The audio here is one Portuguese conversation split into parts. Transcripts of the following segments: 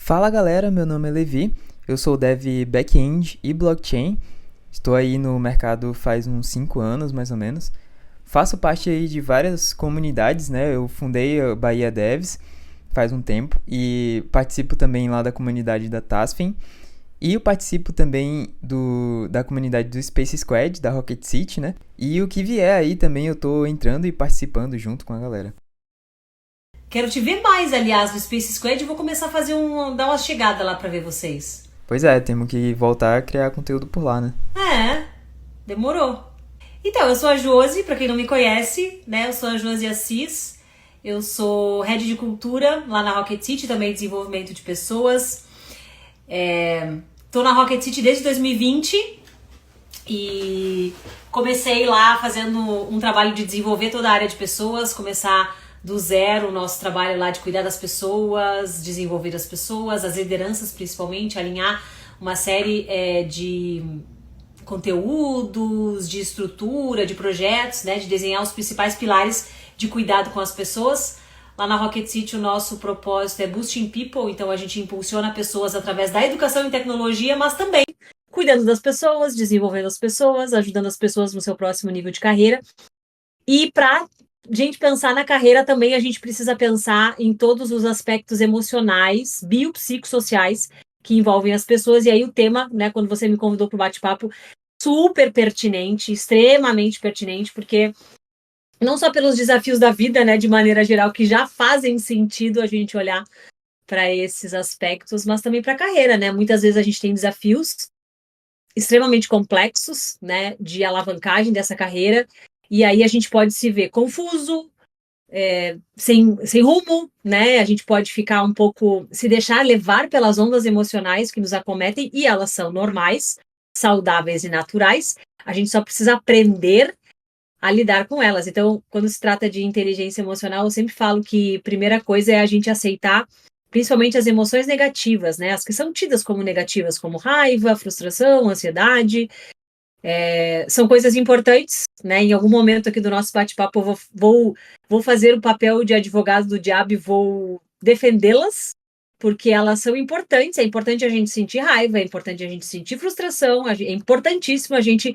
Fala galera, meu nome é Levi, eu sou dev back-end e blockchain, estou aí no mercado faz uns 5 anos mais ou menos. Faço parte aí de várias comunidades, né? Eu fundei a Bahia Devs faz um tempo e participo também lá da comunidade da Tasfin. E eu participo também da comunidade do Space Squad, da Rocket City, né? E o que vier aí também eu tô entrando e participando junto com a galera. Quero te ver mais, aliás, no Space Squad e vou começar a dar uma chegada lá pra ver vocês. Pois é, temos que voltar a criar conteúdo por lá, né? É, demorou. Então, eu sou a Josi, pra quem não me conhece, né? Eu sou a Josi Assis. Eu sou head de cultura lá na Rocket City, também desenvolvimento de pessoas. Tô na Rocket City desde 2020 e comecei lá fazendo um trabalho de desenvolver toda a área de pessoas, começar do zero o nosso trabalho lá de cuidar das pessoas, desenvolver as pessoas, as lideranças principalmente, alinhar uma série de conteúdos, de estrutura, de projetos, né, de desenhar os principais pilares de cuidado com as pessoas. Lá na Rocket City o nosso propósito é Boosting People, então a gente impulsiona pessoas através da educação e tecnologia, mas também cuidando das pessoas, desenvolvendo as pessoas, ajudando as pessoas no seu próximo nível de carreira. E para gente pensar na carreira também, a gente precisa pensar em todos os aspectos emocionais, biopsicossociais que envolvem as pessoas. E aí o tema, né, quando você me convidou para o bate-papo, super pertinente, extremamente pertinente, porque não só pelos desafios da vida, né, de maneira geral, que já fazem sentido a gente olhar para esses aspectos, mas também para a carreira, né? Muitas vezes a gente tem desafios extremamente complexos, né, de alavancagem dessa carreira, e aí a gente pode se ver confuso, sem rumo, né? A gente pode ficar um pouco, se deixar levar pelas ondas emocionais que nos acometem, e elas são normais, saudáveis e naturais. A gente só precisa aprender a lidar com elas. Então, quando se trata de inteligência emocional, eu sempre falo que a primeira coisa é a gente aceitar principalmente as emoções negativas, né? As que são tidas como negativas, como raiva, frustração, ansiedade, são coisas importantes, né? Em algum momento aqui do nosso bate-papo, eu vou fazer o papel de advogado do diabo e vou defendê-las, porque elas são importantes. É importante a gente sentir raiva, é importante a gente sentir frustração, é importantíssimo a gente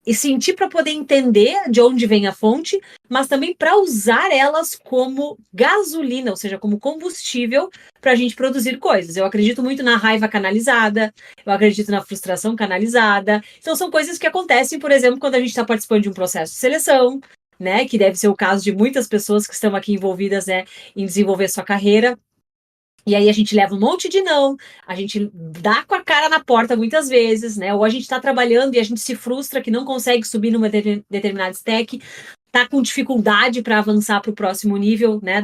e sentir para poder entender de onde vem a fonte, mas também para usar elas como gasolina, ou seja, como combustível para a gente produzir coisas. Eu acredito muito na raiva canalizada, eu acredito na frustração canalizada. Então, são coisas que acontecem, por exemplo, quando a gente está participando de um processo de seleção, né, que deve ser o caso de muitas pessoas que estão aqui envolvidas, né, em desenvolver sua carreira. E aí a gente leva um monte de não, a gente dá com a cara na porta muitas vezes, né? Ou a gente está trabalhando e a gente se frustra que não consegue subir numa determinada stack, tá com dificuldade para avançar para o próximo nível, né?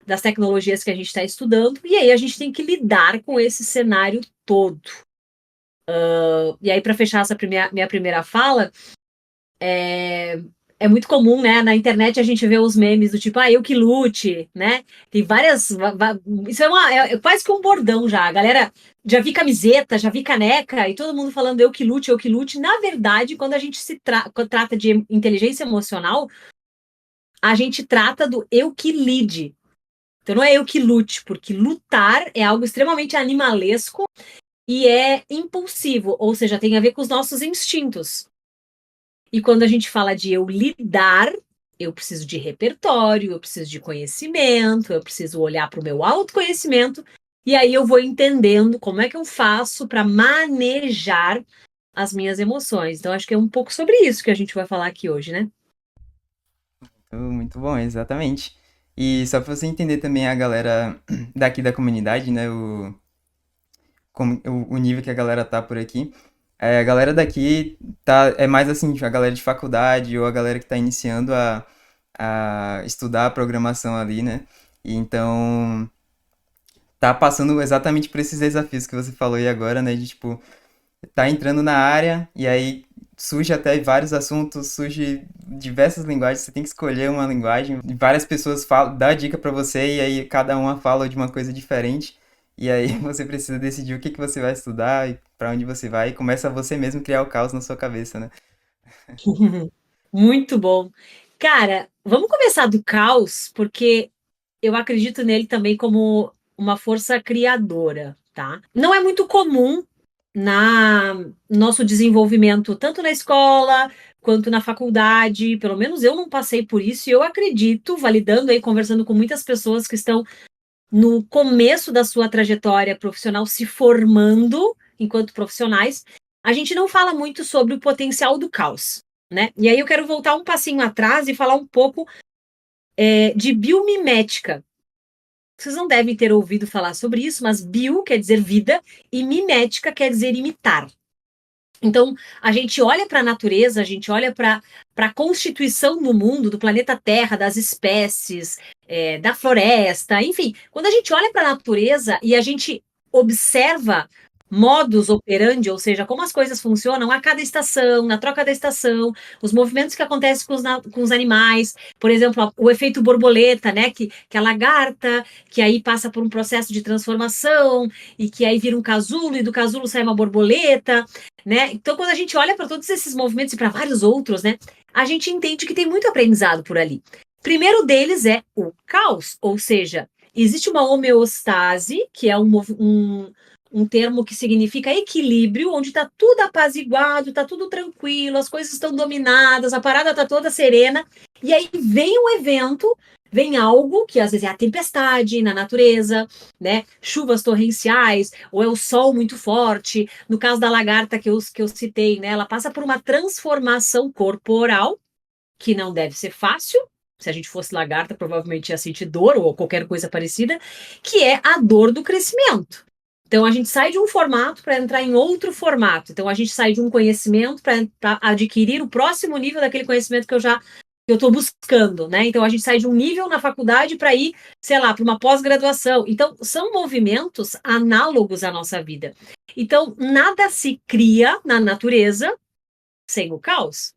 Das tecnologias que a gente está estudando. E aí a gente tem que lidar com esse cenário todo. E aí, para fechar essa minha primeira fala, é muito comum, né? Na internet a gente vê os memes do tipo, eu que lute, né? Tem várias. Isso é quase que um bordão já. A galera já vi camiseta, já vi caneca, e todo mundo falando eu que lute, eu que lute. Na verdade, quando a gente quando trata de inteligência emocional, a gente trata do eu que lide. Então não é eu que lute, porque lutar é algo extremamente animalesco e é impulsivo, ou seja, tem a ver com os nossos instintos. E quando a gente fala de eu lidar, eu preciso de repertório, eu preciso de conhecimento, eu preciso olhar para o meu autoconhecimento, e aí eu vou entendendo como é que eu faço para manejar as minhas emoções. Então, acho que é um pouco sobre isso que a gente vai falar aqui hoje, né? Muito bom, exatamente. E só pra você entender também a galera daqui da comunidade, né? O nível que a galera tá por aqui. A galera daqui é mais assim, a galera de faculdade ou a galera que tá iniciando a estudar a programação ali, né? E então tá passando exatamente por esses desafios que você falou aí agora, né? De tipo, tá entrando na área e aí surge até vários assuntos, surge diversas linguagens, você tem que escolher uma linguagem, e várias pessoas falam, dá dica pra você e aí cada uma fala de uma coisa diferente. E aí você precisa decidir o que que você vai estudar e pra onde você vai e começa você mesmo criar o caos na sua cabeça, né? Muito bom. Cara, vamos começar do caos, porque eu acredito nele também como uma força criadora, tá? Não é muito comum na nosso desenvolvimento, tanto na escola quanto na faculdade, pelo menos eu não passei por isso, e eu acredito, validando aí, conversando com muitas pessoas que estão no começo da sua trajetória profissional, se formando enquanto profissionais, a gente não fala muito sobre o potencial do caos, né? E aí eu quero voltar um passinho atrás e falar um pouco de biomimética. Vocês não devem ter ouvido falar sobre isso, mas bio quer dizer vida e mimética quer dizer imitar. Então, a gente olha para a natureza, a gente olha para a constituição do mundo, do planeta Terra, das espécies, da floresta, enfim. Quando a gente olha para a natureza e a gente observa modus operandi, ou seja, como as coisas funcionam a cada estação, na troca da estação, os movimentos que acontecem com os animais, por exemplo, o efeito borboleta, né, que a lagarta, que aí passa por um processo de transformação, e que aí vira um casulo, e do casulo sai uma borboleta, né? Então, quando a gente olha para todos esses movimentos e para vários outros, né, a gente entende que tem muito aprendizado por ali. Primeiro deles é o caos, ou seja, existe uma homeostase, que é um termo que significa equilíbrio, onde está tudo apaziguado, está tudo tranquilo, as coisas estão dominadas, a parada está toda serena, e aí vem um evento, vem algo que às vezes é a tempestade na natureza, né? Chuvas torrenciais, ou é o sol muito forte. No caso da lagarta que eu citei, né? Ela passa por uma transformação corporal, que não deve ser fácil. Se a gente fosse lagarta, provavelmente ia sentir dor ou qualquer coisa parecida, que é a dor do crescimento. Então, a gente sai de um formato para entrar em outro formato. Então, a gente sai de um conhecimento para adquirir o próximo nível daquele conhecimento que eu estou buscando, né? Então, a gente sai de um nível na faculdade para ir, sei lá, para uma pós-graduação. Então, são movimentos análogos à nossa vida. Então, nada se cria na natureza sem o caos.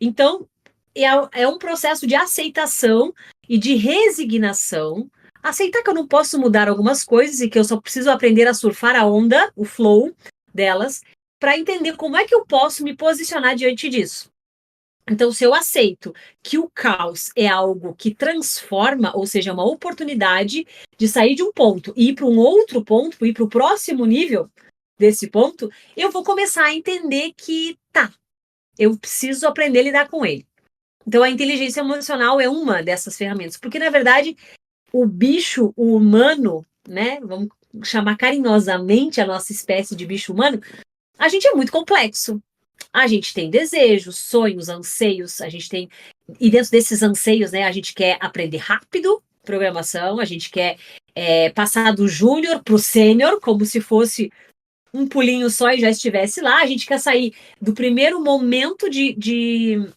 Então, é um processo de aceitação e de resignação. Aceitar que eu não posso mudar algumas coisas e que eu só preciso aprender a surfar a onda, o flow delas, para entender como é que eu posso me posicionar diante disso. Então, se eu aceito que o caos é algo que transforma, ou seja, uma oportunidade de sair de um ponto e ir para um outro ponto, ir para o próximo nível desse ponto, eu vou começar a entender que eu preciso aprender a lidar com ele. Então, a inteligência emocional é uma dessas ferramentas, porque, na verdade, o bicho, o humano, né, vamos chamar carinhosamente a nossa espécie de bicho humano, a gente é muito complexo. A gente tem desejos, sonhos, anseios, a gente tem. E dentro desses anseios, né, a gente quer aprender rápido programação, a gente quer passar do júnior para o sênior, como se fosse um pulinho só e já estivesse lá. A gente quer sair do primeiro momento de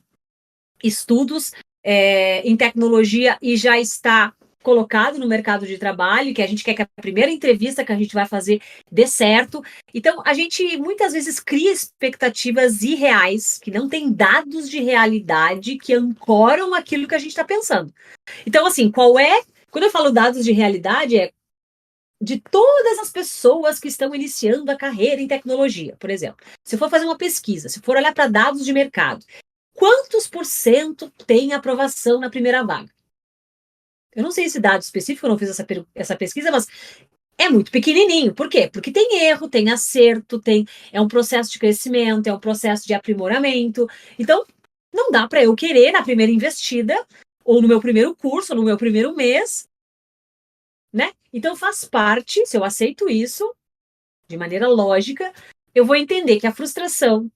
estudos em tecnologia e já está colocado no mercado de trabalho, que a gente quer que a primeira entrevista que a gente vai fazer dê certo. Então, a gente muitas vezes cria expectativas irreais, que não tem dados de realidade que ancoram aquilo que a gente está pensando. Então, assim, quando eu falo dados de realidade, é de todas as pessoas que estão iniciando a carreira em tecnologia, por exemplo. Se for fazer uma pesquisa, se for olhar para dados de mercado, quantos por cento tem aprovação na primeira vaga? Eu não sei esse dado específico, eu não fiz essa pesquisa, mas é muito pequenininho. Por quê? Porque tem erro, tem acerto, é um processo de crescimento, é um processo de aprimoramento. Então, não dá para eu querer na primeira investida, ou no meu primeiro curso, ou no meu primeiro mês, né? Então, faz parte, se eu aceito isso, de maneira lógica, eu vou entender que a frustração,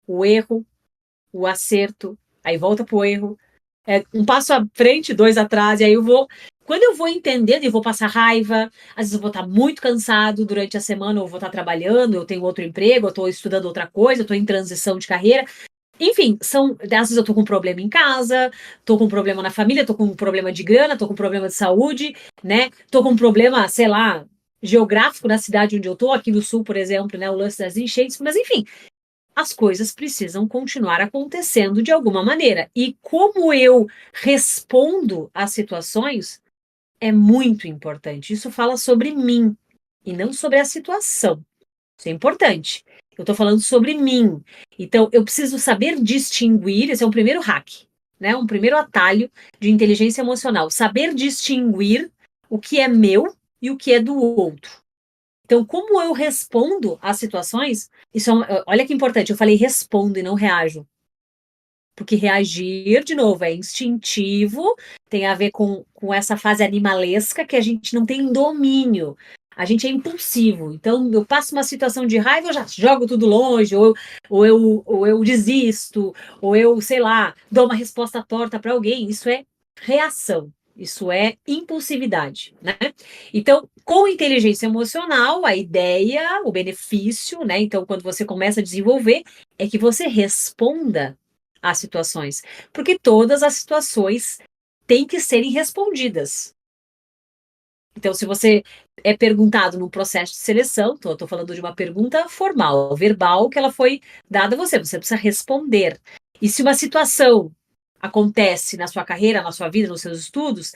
o erro, o acerto, aí volta pro erro, um passo à frente, dois atrás, e aí quando eu vou entendendo, eu vou passar raiva, às vezes eu vou estar muito cansado durante a semana, eu vou estar trabalhando, eu tenho outro emprego, eu estou estudando outra coisa, eu estou em transição de carreira, enfim, às vezes eu estou com um problema em casa, estou com um problema na família, estou com um problema de grana, estou com um problema de saúde, né, estou com um problema, sei lá, geográfico na cidade onde eu estou, aqui no sul, por exemplo, né, o lance das enchentes, mas enfim, as coisas precisam continuar acontecendo de alguma maneira. E como eu respondo às situações é muito importante. Isso fala sobre mim e não sobre a situação. Isso é importante. Eu estou falando sobre mim. Então, eu preciso saber distinguir, esse é um primeiro hack, né? Um primeiro atalho de inteligência emocional. Saber distinguir o que é meu e o que é do outro. Então, como eu respondo às situações, olha que importante, eu falei respondo e não reajo. Porque reagir, de novo, é instintivo, tem a ver com essa fase animalesca que a gente não tem domínio. A gente é impulsivo. Então, eu passo uma situação de raiva, eu já jogo tudo longe, ou eu desisto, ou eu, sei lá, dou uma resposta torta para alguém. Isso é reação. Isso é impulsividade, né? Então, com inteligência emocional, a ideia, o benefício, né? Então, quando você começa a desenvolver, é que você responda às situações, porque todas as situações têm que serem respondidas. Então, se você é perguntado num processo de seleção, estou falando de uma pergunta formal, verbal, que ela foi dada a você, você precisa responder. E se uma situação acontece na sua carreira, na sua vida, nos seus estudos,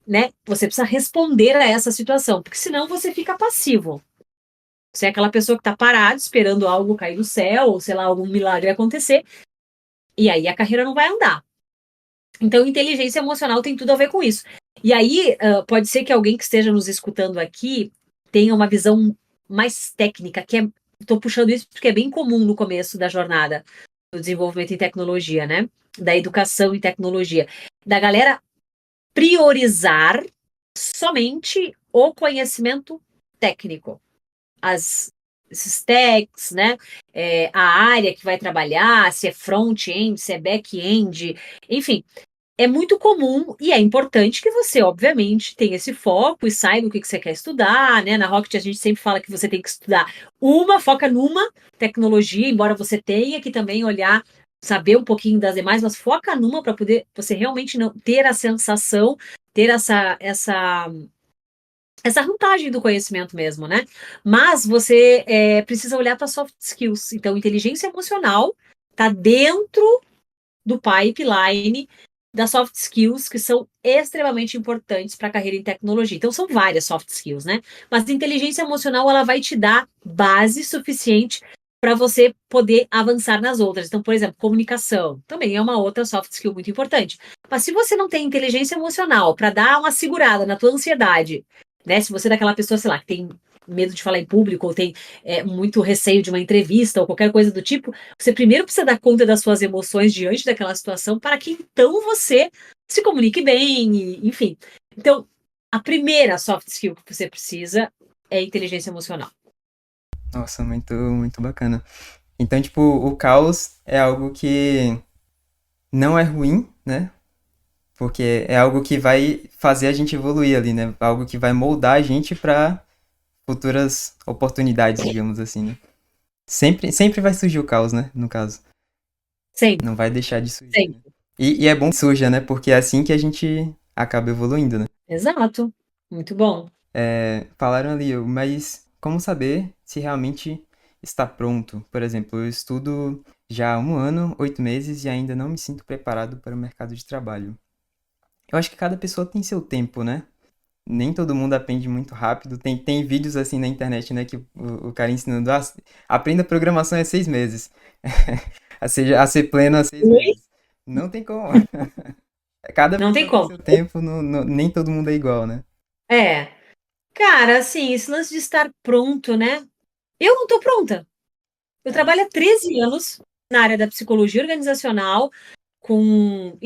né, você precisa responder a essa situação, porque senão você fica passivo. Você é aquela pessoa que está parada, esperando algo cair do céu, ou sei lá, algum milagre acontecer, e aí a carreira não vai andar. Então, inteligência emocional tem tudo a ver com isso. E aí, pode ser que alguém que esteja nos escutando aqui tenha uma visão mais técnica, que é. Estou puxando isso porque é bem comum no começo da jornada do desenvolvimento em tecnologia, né? Da educação em tecnologia. Da galera priorizar somente o conhecimento técnico. Esses stacks, né? A área que vai trabalhar, se é front-end, se é back-end, enfim, é muito comum e é importante que você, obviamente, tenha esse foco e saiba o que você quer estudar, né? Na Rocket a gente sempre fala que você tem que estudar foca numa tecnologia, embora você tenha que também olhar, saber um pouquinho das demais, mas foca numa para poder você realmente não ter a sensação, ter essa vantagem do conhecimento mesmo, né? Mas você precisa olhar para soft skills. Então, inteligência emocional está dentro do pipeline das soft skills que são extremamente importantes para a carreira em tecnologia. Então, são várias soft skills, né? Mas a inteligência emocional, ela vai te dar base suficiente para você poder avançar nas outras. Então, por exemplo, comunicação também é uma outra soft skill muito importante. Mas se você não tem inteligência emocional para dar uma segurada na tua ansiedade, né? Se você é daquela pessoa, sei lá, que tem medo de falar em público ou tem muito receio de uma entrevista ou qualquer coisa do tipo, você primeiro precisa dar conta das suas emoções diante daquela situação para que então você se comunique bem, enfim. Então, a primeira soft skill que você precisa é inteligência emocional. Nossa, muito, muito bacana. Então, tipo, o caos é algo que não é ruim, né? Porque é algo que vai fazer a gente evoluir ali, né? Algo que vai moldar a gente para futuras oportunidades, digamos assim, né? Sempre vai surgir o caos, né? No caso. Sempre, Não vai deixar de surgir, né? sempre. E é bom que surja, né? Porque é assim que a gente acaba evoluindo, né? Exato. Muito bom. Falaram ali, mas como saber se realmente está pronto? Por exemplo, eu estudo já há 1 ano, 8 meses e ainda não me sinto preparado para o mercado de trabalho. Eu acho que cada pessoa tem seu tempo, né? Nem todo mundo aprende muito rápido. Tem vídeos assim na internet, né? Que o cara ensinando, aprenda programação em 6 meses. A ser pleno há 6 meses. Não tem como. Cada Não tem pessoa tem como. seu tempo, nem todo mundo é igual, né? É. Cara, assim, esse lance de estar pronto, né? Eu não tô pronta. Eu É. trabalho há 13 anos na área da psicologia organizacional, com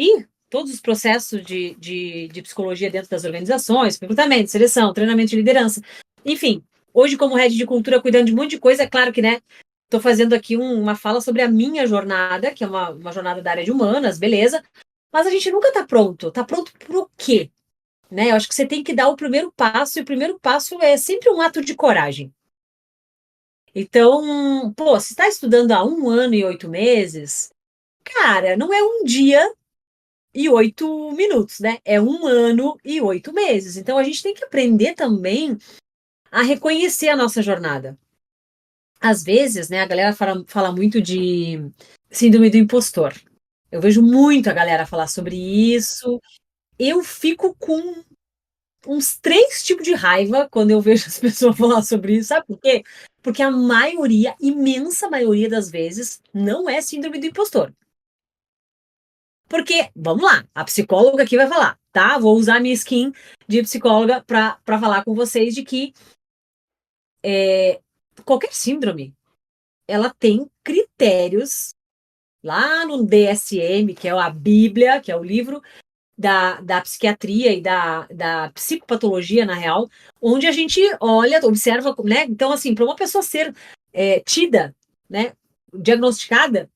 todos os processos de psicologia dentro das organizações, recrutamento, seleção, treinamento de liderança. Enfim, hoje, como head de cultura, cuidando de um monte de coisa, é claro que, né? Estou fazendo aqui uma fala sobre a minha jornada, que é uma jornada da área de humanas, beleza? Mas a gente nunca está pronto. Está pronto para o quê? Né? Eu acho que você tem que dar o primeiro passo, e o primeiro passo é sempre um ato de coragem. Então, pô, se está estudando há 1 ano e 8 meses, cara, não é um dia e 8 minutos, né? É 1 ano e 8 meses. Então, a gente tem que aprender também a reconhecer a nossa jornada. Às vezes, né, a galera fala muito de síndrome do impostor. Eu vejo muito a galera falar sobre isso. Eu fico com uns 3 tipos de raiva quando eu vejo as pessoas falar sobre isso. Sabe por quê? Porque a maioria, imensa maioria das vezes, não é síndrome do impostor. Porque, vamos lá, a psicóloga aqui vai falar. tá? Vou usar minha skin de psicóloga para falar com vocês de que qualquer síndrome, ela tem critérios lá no DSM, que é a Bíblia, que é o livro da psiquiatria e da psicopatologia, na real, onde a gente olha, observa, né? Então, assim, para uma pessoa ser tida, né, diagnosticada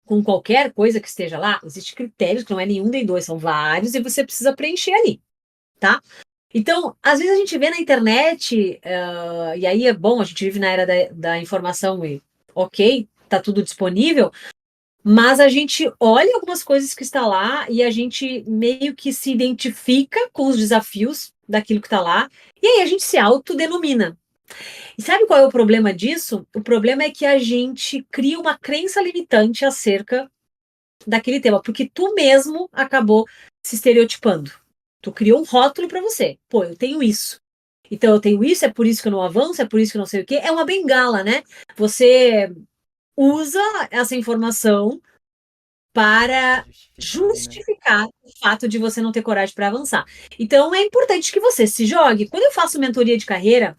com qualquer coisa que esteja lá, existem critérios, que não é nenhum nem dois, são vários, e você precisa preencher ali, tá? Então, às vezes a gente vê na internet, e aí é bom, a gente vive na era da informação e ok, tá tudo disponível, mas a gente olha algumas coisas que está lá e a gente meio que se identifica com os desafios daquilo que está lá, e aí a gente se autodenomina. E sabe qual é o problema disso? O problema é que a gente cria uma crença limitante acerca daquele tema, porque tu mesmo acabou se estereotipando. Tu criou um rótulo para você. Pô, eu tenho isso. Então eu tenho isso, é por isso que eu não avanço, é por isso que eu não sei o quê. É uma bengala, né? Você usa essa informação para Justificar ali, né? justificar o fato de você não ter coragem para avançar. Então é importante que você se jogue. Quando eu faço mentoria de carreira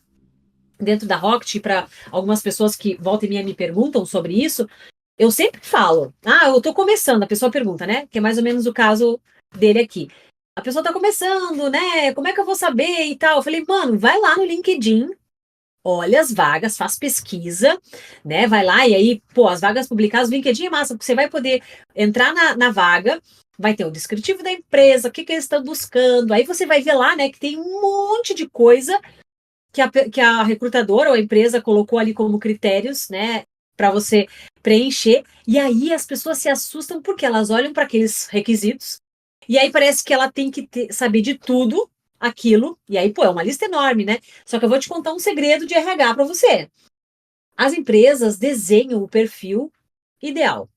dentro da Rocket, para algumas pessoas que volta e meia me perguntam sobre isso, eu sempre falo, eu tô começando, a pessoa pergunta, né? Que é mais ou menos o caso dele aqui. A pessoa tá começando, né? Como é que eu vou saber e tal? Eu falei, mano, vai lá no LinkedIn, olha as vagas, faz pesquisa, né? Vai lá e aí, pô, as vagas publicadas no LinkedIn é massa, porque você vai poder entrar na vaga, vai ter o descritivo da empresa, o que que eles estão buscando, aí você vai ver lá, né, que tem um monte de coisa que a recrutadora ou a empresa colocou ali como critérios, né, para você preencher. E aí as pessoas se assustam porque elas olham para aqueles requisitos e aí parece que ela tem que saber de tudo aquilo. E aí, pô, é uma lista enorme, né? Só que eu vou te contar um segredo de RH para você. As empresas desenham o perfil ideal.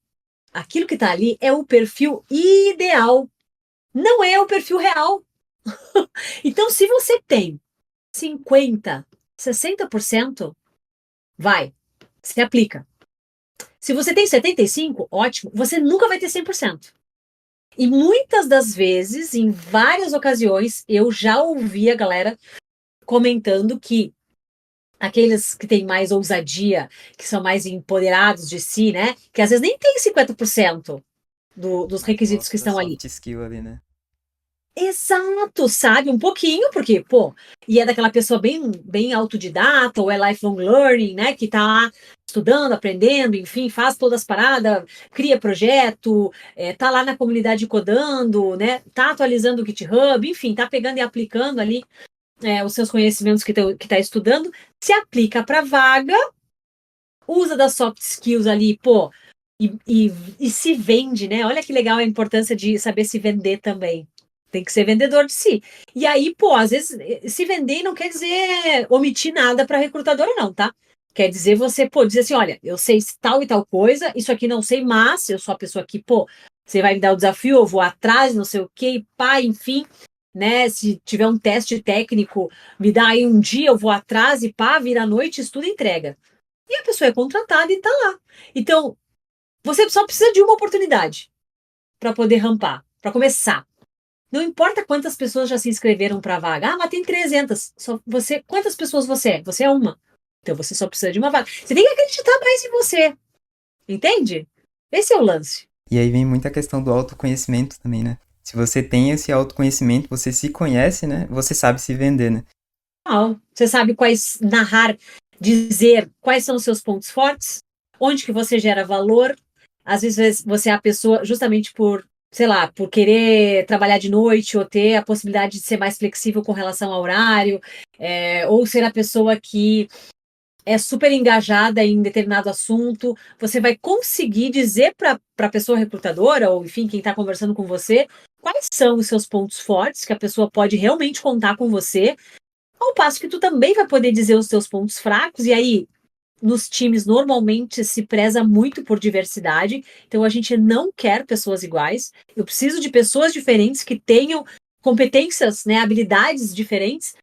Aquilo que está ali é o perfil ideal, não é o perfil real. Então, se você tem 50, 60%, vai, se aplica. Se você tem 75, ótimo, você nunca vai ter 100%. E muitas das vezes, em várias ocasiões, eu já ouvi a galera comentando que aqueles que têm mais ousadia, que são mais empoderados de si, né? Que às vezes nem tem 50% dos Mais requisitos que mostra estão ali. soft skill ali, né? Exato, sabe? Um pouquinho, porque, pô, e é daquela pessoa bem autodidata, ou é lifelong learning, né? Que tá lá estudando, aprendendo, enfim, faz todas as paradas, cria projeto, tá lá na comunidade codando, né? Tá atualizando o GitHub, enfim, tá pegando e aplicando ali os seus conhecimentos que tá estudando, se aplica para vaga, usa das soft skills ali, pô, e se vende, né? Olha que legal a importância de saber se vender também. Tem que ser vendedor de si. E aí, pô, às vezes, se vender não quer dizer omitir nada para recrutadora, não, tá? Quer dizer você, pô, dizer assim, olha, eu sei tal e tal coisa, isso aqui não sei, mas eu sou a pessoa que, pô, você vai me dar o desafio, eu vou atrás, não sei o quê, e pá, enfim, né? Se tiver um teste técnico, me dá aí um dia, eu vou atrás e pá, vira a noite, estuda e entrega. E a pessoa é contratada e tá lá. Então, você só precisa de uma oportunidade para poder rampar, para começar. Não importa quantas pessoas já se inscreveram para a vaga. Mas tem 300. Quantas pessoas você é? Você é uma. Então você só precisa de uma vaga. Você tem que acreditar mais em você. Entende? Esse é o lance. E aí vem muita questão do autoconhecimento também, né? Se você tem esse autoconhecimento, você se conhece, né? Você sabe se vender, né? Não. Você sabe dizer quais são os seus pontos fortes, onde que você gera valor. Às vezes você é a pessoa justamente por, sei lá, por querer trabalhar de noite ou ter a possibilidade de ser mais flexível com relação ao horário, ou ser a pessoa que é super engajada em determinado assunto, você vai conseguir dizer para a pessoa recrutadora, ou enfim, quem está conversando com você, quais são os seus pontos fortes, que a pessoa pode realmente contar com você, ao passo que tu também vai poder dizer os seus pontos fracos, e aí, nos times, normalmente se preza muito por diversidade, então a gente não quer pessoas iguais, eu preciso de pessoas diferentes que tenham competências, né, habilidades diferentes.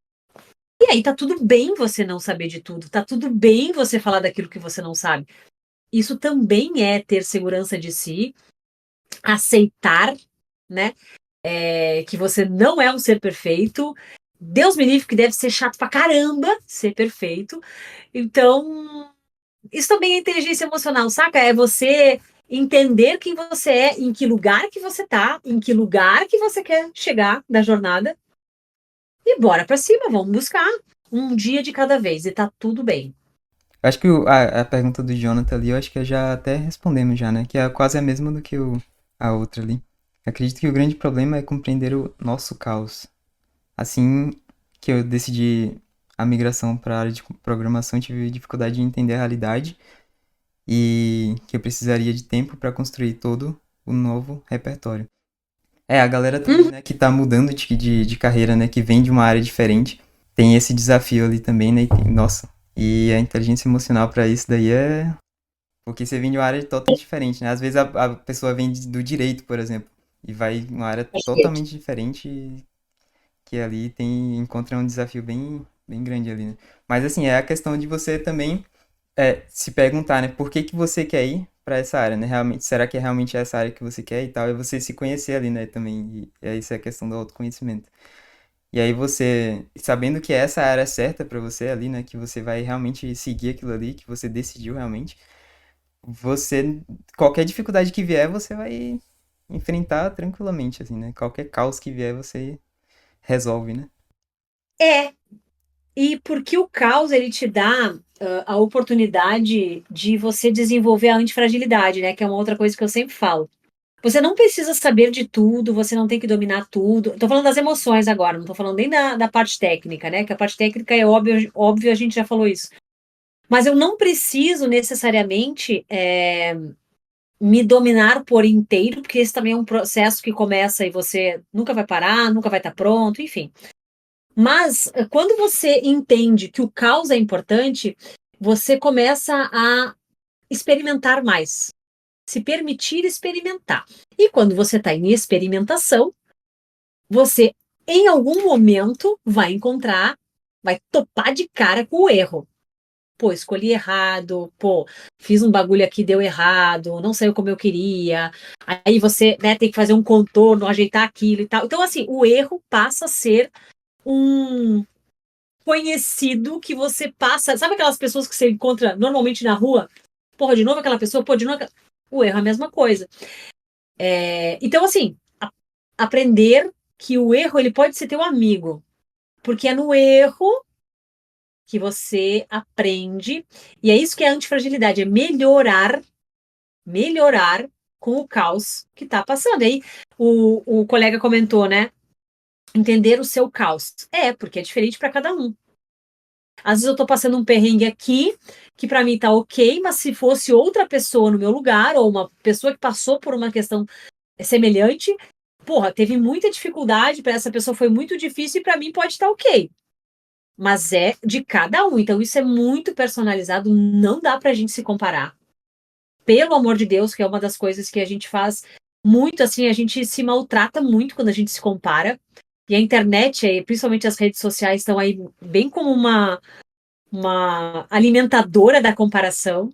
E aí tá tudo bem você não saber de tudo, tá tudo bem você falar daquilo que você não sabe. Isso também é ter segurança de si, aceitar, né? que você não é um ser perfeito. Deus me livre que deve ser chato pra caramba ser perfeito. Então, isso também é inteligência emocional, saca? É você entender quem você é, em que lugar que você tá, em que lugar que você quer chegar na jornada e bora pra cima, vamos buscar um dia de cada vez e tá tudo bem. Eu acho que a pergunta do Jonathan ali, eu acho que já até respondemos já, né? Que é quase a mesma do que a outra ali. Acredito que o grande problema é compreender o nosso caos. Assim que eu decidi a migração para a área de programação, tive dificuldade de entender a realidade e que eu precisaria de tempo para construir todo o novo repertório. A galera também, Uhum. né, que tá mudando de carreira, né, que vem de uma área diferente, tem esse desafio ali também, né, nossa, e a inteligência emocional para isso daí é... Porque você vem de uma área totalmente diferente, né, às vezes a pessoa vem do direito, por exemplo, e vai em uma área Perfeito. totalmente diferente que ali encontra um desafio bem grande ali, né. Mas assim, é a questão de você também se perguntar, né, por que que você quer ir para essa área, né? Realmente, será que é realmente essa área que você quer e tal? E você se conhecer ali, né, também. E é isso é a questão do autoconhecimento. E aí você, sabendo que essa é a área certa para você ali, né, que você vai realmente seguir aquilo ali, que você decidiu realmente, você, qualquer dificuldade que vier, você vai enfrentar tranquilamente, assim, né? Qualquer caos que vier, você resolve, né? É, e porque o caos ele te dá a oportunidade de você desenvolver a antifragilidade, né? Que é uma outra coisa que eu sempre falo. Você não precisa saber de tudo, você não tem que dominar tudo. Tô falando das emoções agora, não tô falando nem da parte técnica, né? Que a parte técnica é óbvio, a gente já falou isso. Mas eu não preciso necessariamente me dominar por inteiro, porque esse também é um processo que começa e você nunca vai parar, nunca vai estar pronto, enfim. Mas quando você entende que o caos é importante, você começa a experimentar mais, se permitir experimentar. E quando você está em experimentação, você em algum momento vai encontrar, vai topar de cara com o erro. Pô, escolhi errado, pô, fiz um bagulho aqui, deu errado, não saiu como eu queria. Aí você, né, tem que fazer um contorno, ajeitar aquilo e tal. Então, assim, o erro passa a ser um conhecido que você passa. Sabe aquelas pessoas que você encontra normalmente na rua? Porra, de novo aquela pessoa, pô, de novo. O erro é a mesma coisa. Então, assim, aprender que o erro ele pode ser teu amigo, porque é no erro que você aprende, e é isso que é antifragilidade, é melhorar com o caos que está passando. Aí o colega comentou, né? Entender o seu caos. Porque é diferente para cada um. Às vezes eu tô passando um perrengue aqui, que para mim tá ok, mas se fosse outra pessoa no meu lugar, ou uma pessoa que passou por uma questão semelhante, porra, teve muita dificuldade, para essa pessoa foi muito difícil e para mim pode estar ok. Mas é de cada um, então isso é muito personalizado, não dá pra gente se comparar. Pelo amor de Deus, que é uma das coisas que a gente faz muito assim, a gente se maltrata muito quando a gente se compara. E a internet, principalmente as redes sociais, estão aí bem como uma alimentadora da comparação.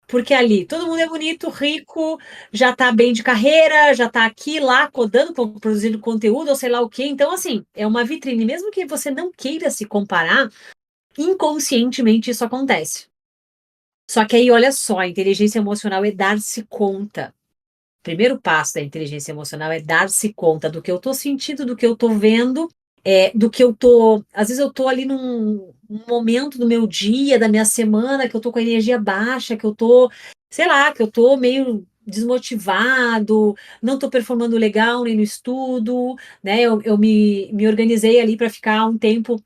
Porque ali todo mundo é bonito, rico, já tá bem de carreira, já tá aqui, lá, codando, produzindo conteúdo, ou sei lá o quê. Então, assim, é uma vitrine. Mesmo que você não queira se comparar, inconscientemente isso acontece. Só que aí, olha só, a inteligência emocional é dar-se conta. O primeiro passo da inteligência emocional é dar-se conta do que eu tô sentindo, do que eu tô vendo, do que eu tô. Às vezes eu tô ali num momento do meu dia, da minha semana, que eu tô com a energia baixa, que eu tô, sei lá, que eu tô meio desmotivado, não tô performando legal nem no estudo, né? Eu me organizei ali para ficar um tempo,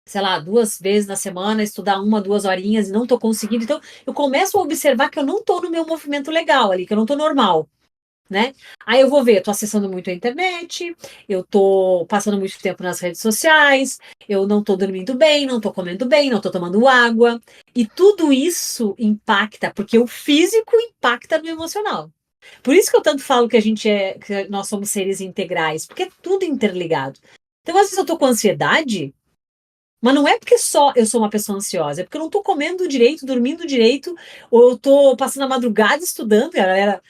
sei lá, 2 vezes na semana, estudar 1, 2 horinhas e não tô conseguindo. Então, eu começo a observar que eu não tô no meu movimento legal ali, que eu não tô normal, né? Aí eu vou ver, eu tô acessando muito a internet, eu tô passando muito tempo nas redes sociais, eu não tô dormindo bem, não tô comendo bem, não tô tomando água. E tudo isso impacta, porque o físico impacta no emocional. Por isso que eu tanto falo que que nós somos seres integrais, porque é tudo interligado. Então, às vezes eu tô com ansiedade, mas não é porque só eu sou uma pessoa ansiosa, é porque eu não tô comendo direito, dormindo direito, ou eu tô passando a madrugada estudando, e a galera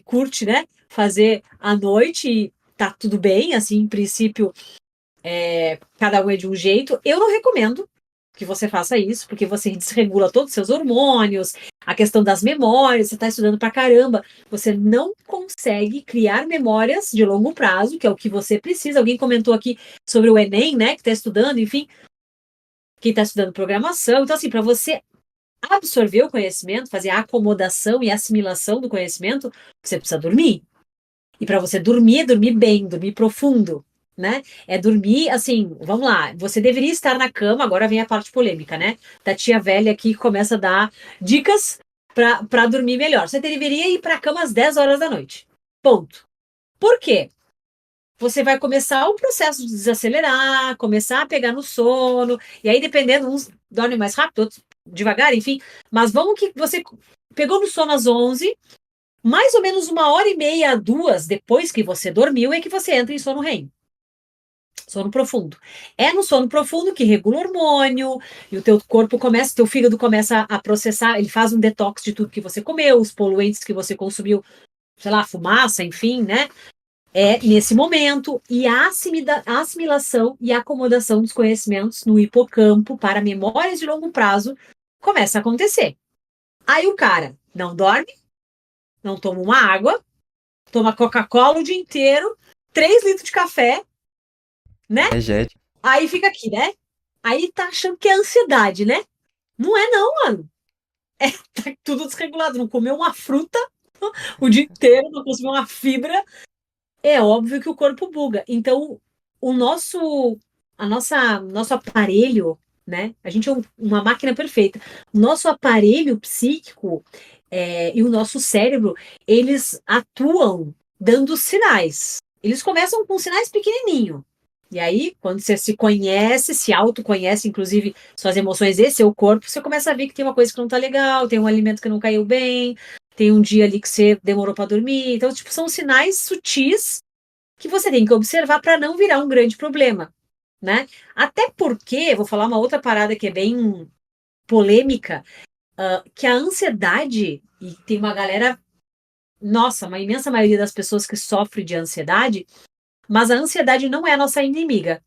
curte, né? Fazer à noite. tá tudo bem, assim, em princípio, cada um é de um jeito. Eu não recomendo que você faça isso, porque você desregula todos os seus hormônios, a questão das memórias, você está estudando pra caramba, você não consegue criar memórias de longo prazo, que é o que você precisa. Alguém comentou aqui sobre o Enem, né, que está estudando, enfim, quem está estudando programação. Então, assim, para você absorver o conhecimento, fazer a acomodação e assimilação do conhecimento, você precisa dormir. E para você dormir, dormir bem, dormir profundo, né? É dormir, assim, vamos lá, você deveria estar na cama, agora vem a parte polêmica, né? Da tia velha aqui que começa a dar dicas para dormir melhor. Você deveria ir para a cama às 10 horas da noite. Ponto. Por quê? Você vai começar o processo de desacelerar, começar a pegar no sono, e aí, dependendo, uns dormem mais rápido, outros devagar, enfim. Mas vamos que você pegou no sono às 11, mais ou menos 1h30 a 2 depois que você dormiu é que você entra em sono REM. Sono profundo. É no sono profundo que regula o hormônio e o teu corpo começa, teu fígado começa a processar, ele faz um detox de tudo que você comeu, os poluentes que você consumiu, sei lá, fumaça, enfim, né? É nesse momento e a assimilação e acomodação dos conhecimentos no hipocampo para memórias de longo prazo começa a acontecer. Aí o cara não dorme, não toma uma água, toma Coca-Cola o dia inteiro, 3 litros de café, né? Energético. Aí fica aqui, né? Aí tá achando que é ansiedade, né? Não é não, mano. Tá tudo desregulado. Não comeu uma fruta o dia inteiro, não consumiu uma fibra. É óbvio que o corpo buga. Então, o nosso aparelho, né? A gente é uma máquina perfeita. O nosso aparelho psíquico e o nosso cérebro, eles atuam dando sinais. Eles começam com sinais pequenininho. E aí, quando você se conhece, se autoconhece, inclusive suas emoções e seu corpo, você começa a ver que tem uma coisa que não tá legal, tem um alimento que não caiu bem, tem um dia ali que você demorou para dormir. Então, tipo, são sinais sutis que você tem que observar para não virar um grande problema, né? Até porque, vou falar uma outra parada que é bem polêmica, que a ansiedade, e tem uma galera, nossa, uma imensa maioria das pessoas que sofre de ansiedade, mas a ansiedade não é a nossa inimiga.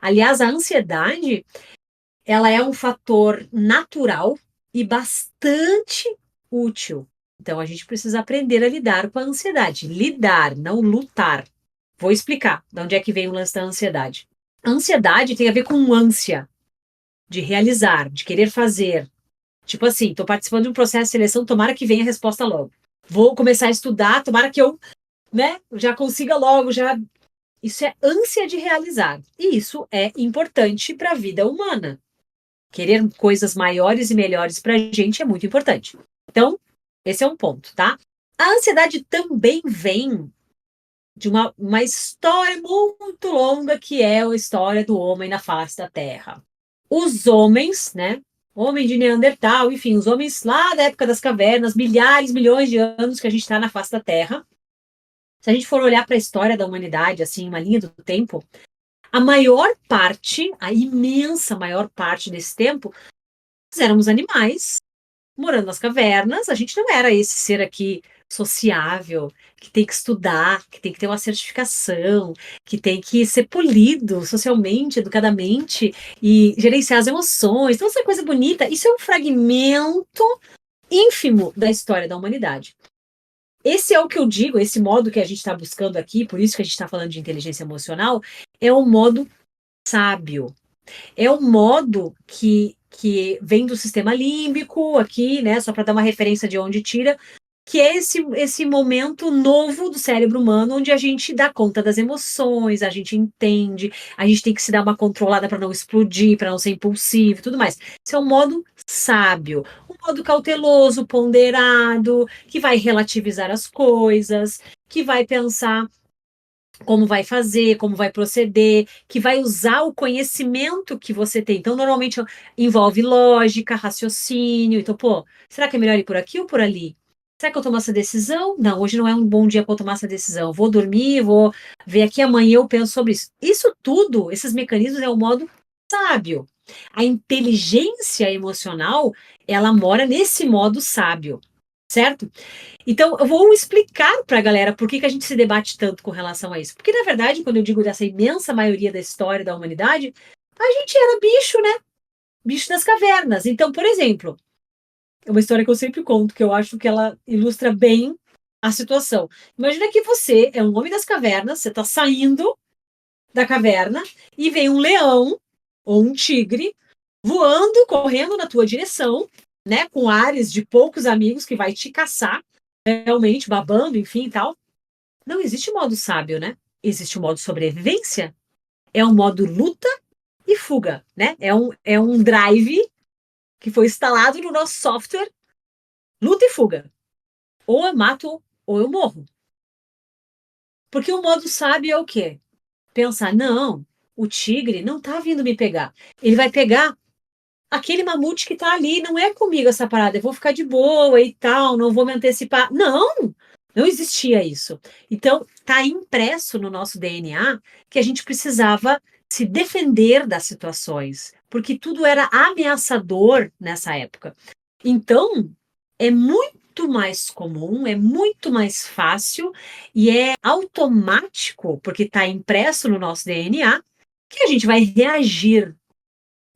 Aliás, a ansiedade, ela é um fator natural e bastante útil. Então, a gente precisa aprender a lidar com a ansiedade. Lidar, não lutar. Vou explicar de onde é que vem o lance da ansiedade. A ansiedade tem a ver com ânsia de realizar, de querer fazer. Tipo assim, estou participando de um processo de seleção, tomara que venha a resposta logo. Vou começar a estudar, tomara que eu, né, já consiga logo, já. Isso é ânsia de realizar. E isso é importante para a vida humana. Querer coisas maiores e melhores para a gente é muito importante. Então, esse é um ponto, tá? A ansiedade também vem de uma história muito longa que é a história do homem na face da Terra. Os homens, né? Homem de Neandertal, enfim, os homens lá da época das cavernas, milhares, milhões de anos que a gente está na face da Terra. Se a gente for olhar para a história da humanidade, assim, uma linha do tempo, a maior parte, a imensa maior parte desse tempo, nós éramos animais morando nas cavernas. A gente não era esse ser aqui sociável, que tem que estudar, que tem que ter uma certificação, que tem que ser polido socialmente, educadamente e gerenciar as emoções. Então, essa coisa bonita, isso é um fragmento ínfimo da história da humanidade. Esse é o que eu digo, esse modo que a gente está buscando aqui, por isso que a gente está falando de inteligência emocional, é o modo sábio. É um modo que vem do sistema límbico aqui, né? Só para dar uma referência de onde tira, que é esse momento novo do cérebro humano, onde a gente dá conta das emoções, a gente entende, a gente tem que se dar uma controlada para não explodir, para não ser impulsivo e tudo mais. Esse é um modo sábio, um modo cauteloso, ponderado, que vai relativizar as coisas, que vai pensar como vai fazer, como vai proceder, que vai usar o conhecimento que você tem. Então, normalmente envolve lógica, raciocínio. Então, pô, será que é melhor ir por aqui ou por ali? Será que eu tomo essa decisão? Não, hoje não é um bom dia para eu tomar essa decisão. Vou dormir, vou ver aqui amanhã eu penso sobre isso. Isso tudo, esses mecanismos é o modo sábio. A inteligência emocional, ela mora nesse modo sábio. certo? Então, eu vou explicar para a galera por que, que a gente se debate tanto com relação a isso. Porque, na verdade, quando eu digo dessa imensa maioria da história da humanidade, a gente era bicho, né? Bicho das cavernas. Então, por exemplo, é uma história que eu sempre conto, que eu acho que ela ilustra bem a situação. Imagina que você é um homem das cavernas, você está saindo da caverna e vem um leão ou um tigre voando, correndo na tua direção, né, com ares de poucos amigos que vai te caçar, realmente babando, enfim, tal. Não existe modo sábio, né? Existe o modo sobrevivência, é um modo luta e fuga, né? É um drive que foi instalado no nosso software, luta e fuga. Ou eu mato ou eu morro. Porque o modo sábio é o quê? Pensar, não, o tigre não tá vindo me pegar. Ele vai pegar aquele mamute que tá ali, não é comigo essa parada, eu vou ficar de boa e tal, não vou me antecipar. Não, não existia isso. Então, tá impresso no nosso DNA que a gente precisava se defender das situações, porque tudo era ameaçador nessa época. Então, é muito mais comum, é muito mais fácil e é automático, porque está impresso no nosso DNA, que a gente vai reagir.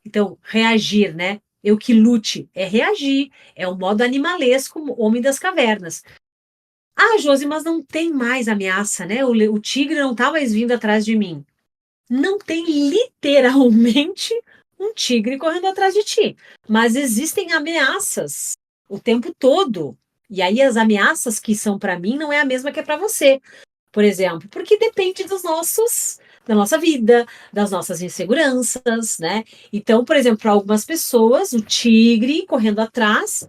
Então, reagir, né? Eu que lute, é reagir, é o modo animalesco, homem das cavernas. Ah, Josi, mas não tem mais ameaça, né? O tigre não está mais vindo atrás de mim. Não tem literalmente um tigre correndo atrás de ti, mas existem ameaças o tempo todo. E aí as ameaças que são para mim não é a mesma que é para você, por exemplo, porque depende da nossa vida, das nossas inseguranças, né? Então, por exemplo, para algumas pessoas, o tigre correndo atrás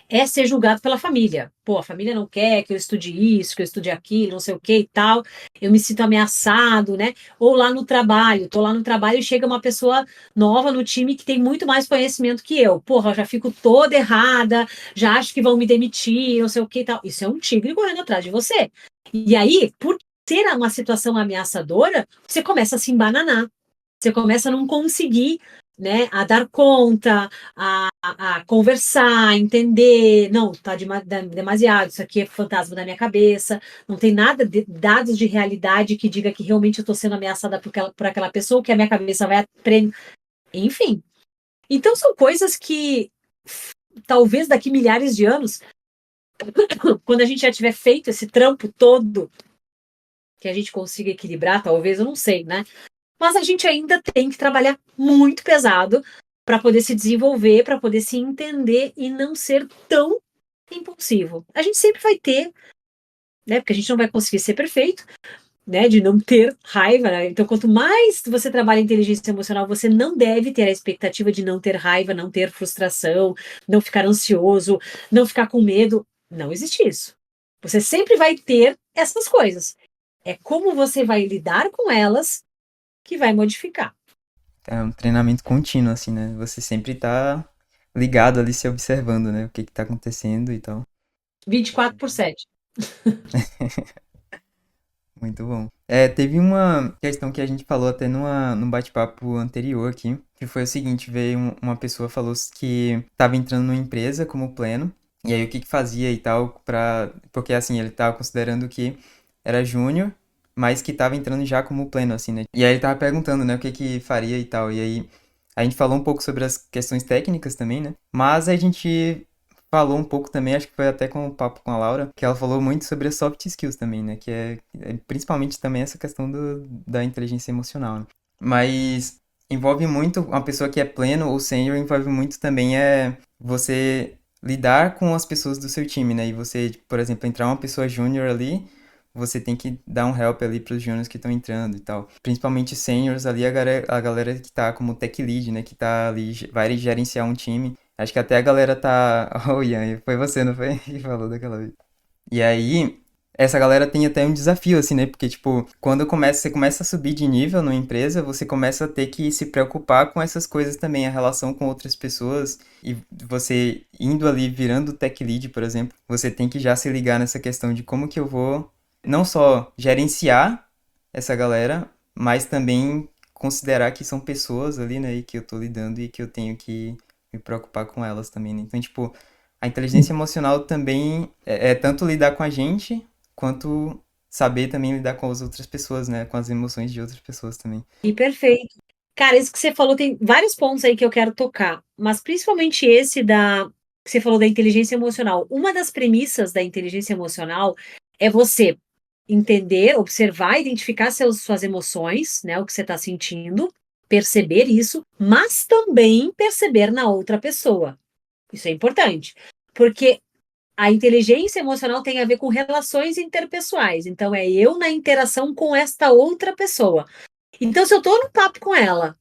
é ser julgado pela família. Pô, a família não quer que eu estude isso, que eu estude aquilo, não sei o que e tal. Eu me sinto ameaçado, né? Ou lá no trabalho, tô lá no trabalho e chega uma pessoa nova no time que tem muito mais conhecimento que eu. Porra, eu já fico toda errada, já acho que vão me demitir, não sei o que e tal. Isso é um tigre correndo atrás de você. E aí, por ser uma situação ameaçadora, você começa a se embananar. Você começa a não conseguir, né, a dar conta, a conversar, a entender. Não, tá demasiado, isso aqui é fantasma da minha cabeça, não tem nada de dados de realidade que diga que realmente eu estou sendo ameaçada por aquela pessoa, que a minha cabeça vai aprender. Enfim. Então são coisas que talvez daqui milhares de anos, quando a gente já tiver feito esse trampo todo, que a gente consiga equilibrar, talvez, eu não sei, né? Mas a gente ainda tem que trabalhar muito pesado para poder se desenvolver, para poder se entender e não ser tão impulsivo. A gente sempre vai ter, né? Porque a gente não vai conseguir ser perfeito, né? De não ter raiva, né? Então, quanto mais você trabalha inteligência emocional, você não deve ter a expectativa de não ter raiva, não ter frustração, não ficar ansioso, não ficar com medo. Não existe isso. Você sempre vai ter essas coisas. É como você vai lidar com elas que vai modificar. É um treinamento contínuo, assim, né? Você sempre tá ligado ali, se observando, né? O que que tá acontecendo e tal. 24/7. Muito bom. Teve uma questão que a gente falou até num bate-papo anterior aqui, que foi o seguinte, veio uma pessoa falou que estava entrando numa empresa como pleno, e aí o que que fazia e tal, porque assim, ele estava considerando que era júnior, mas que estava entrando já como pleno, assim, né? E aí ele tava perguntando, né, o que que faria e tal, e aí a gente falou um pouco sobre as questões técnicas também, né? Mas a gente falou um pouco também, acho que foi até com o papo com a Laura, que ela falou muito sobre as soft skills também, né? Que é principalmente também essa questão da inteligência emocional, né? Mas envolve muito, uma pessoa que é pleno ou sênior, envolve muito também você lidar com as pessoas do seu time, né? E você, por exemplo, entrar uma pessoa júnior ali, você tem que dar um help ali para os júniors que estão entrando e tal. Principalmente seniors ali, a galera que tá como tech lead, né? Que tá ali, vai gerenciar um time. Acho que até a galera tá. Oh, Ian, foi você, não foi? Que falou daquela vez. E aí, essa galera tem até um desafio, assim, né? Porque, tipo, você começa a subir de nível numa empresa, você começa a ter que se preocupar com essas coisas também, a relação com outras pessoas. E você indo ali, virando tech lead, por exemplo, você tem que já se ligar nessa questão de como que eu vou não só gerenciar essa galera, mas também considerar que são pessoas ali, né? E que eu tô lidando e que eu tenho que me preocupar com elas também, né? Então, tipo, a inteligência emocional também é tanto lidar com a gente, quanto saber também lidar com as outras pessoas, né? Com as emoções de outras pessoas também. E perfeito. Cara, isso que você falou tem vários pontos aí que eu quero tocar, mas principalmente esse da que você falou da inteligência emocional. Uma das premissas da inteligência emocional é você entender, observar, identificar suas emoções, né, o que você está sentindo, perceber isso, mas também perceber na outra pessoa. Isso é importante, porque a inteligência emocional tem a ver com relações interpessoais. Então, é eu na interação com esta outra pessoa. Então, se eu tô no papo com ela,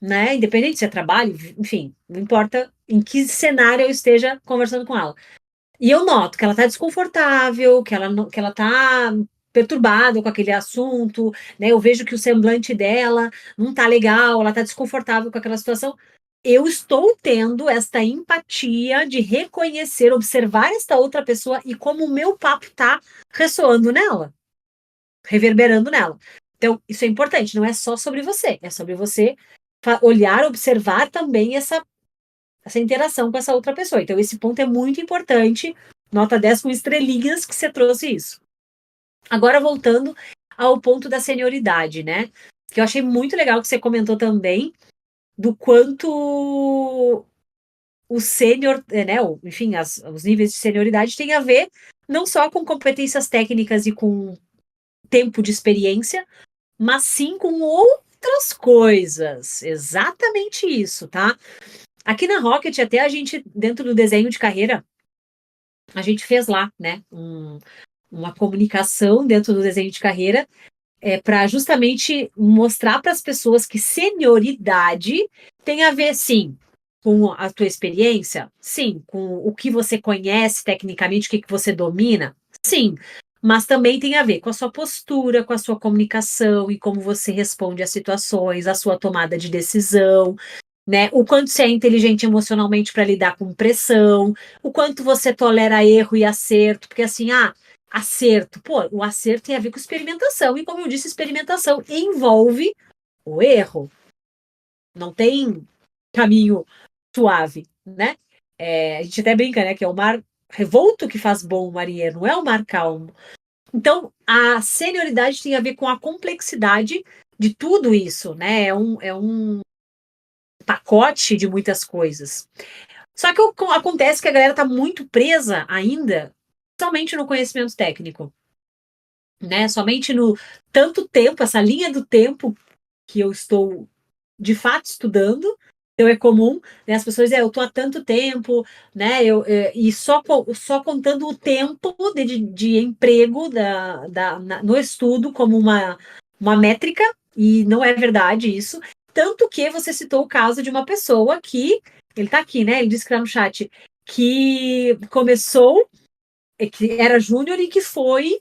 né, independente se é trabalho, enfim, não importa em que cenário eu esteja conversando com ela. E eu noto que ela tá desconfortável, que ela tá perturbada com aquele assunto, né? Eu vejo que o semblante dela não tá legal, ela tá desconfortável com aquela situação. Eu estou tendo esta empatia de reconhecer, observar esta outra pessoa e como o meu papo tá ressoando nela, reverberando nela. Então, isso é importante, não é só sobre você, é sobre você olhar, observar também essa interação com essa outra pessoa. Então, esse ponto é muito importante. Nota 10 com estrelinhas que você trouxe isso. Agora, voltando ao ponto da senioridade, né? Que eu achei muito legal que você comentou também do quanto o sênior, né? Enfim, os níveis de senioridade têm a ver não só com competências técnicas e com tempo de experiência, mas sim com outras coisas. Exatamente isso, tá? Aqui na Rocket, até a gente, dentro do desenho de carreira, a gente fez lá, né, uma comunicação dentro do desenho de carreira para justamente mostrar para as pessoas que senioridade tem a ver, sim, com a tua experiência, sim, com o que você conhece tecnicamente, o que você domina, sim, mas também tem a ver com a sua postura, com a sua comunicação e como você responde às situações, a sua tomada de decisão, né? O quanto você é inteligente emocionalmente para lidar com pressão, o quanto você tolera erro e acerto, porque assim, acerto, pô, o acerto tem a ver com experimentação, e como eu disse, experimentação envolve o erro, não tem caminho suave, né? A gente até brinca, né, que é o mar revolto que faz bom o marinheiro, não é o mar calmo. Então, a senioridade tem a ver com a complexidade de tudo isso, né? É um pacote de muitas coisas. Só que acontece que a galera tá muito presa ainda somente no conhecimento técnico, né? Somente no tanto tempo, essa linha do tempo que eu estou de fato estudando. Então é comum, né, as pessoas eu tô há tanto tempo, né? E só contando o tempo de emprego no estudo como uma métrica, e não é verdade isso. Tanto que você citou o caso de uma pessoa que, ele tá aqui, né? Ele disse que tá no chat, que começou, que era júnior e que foi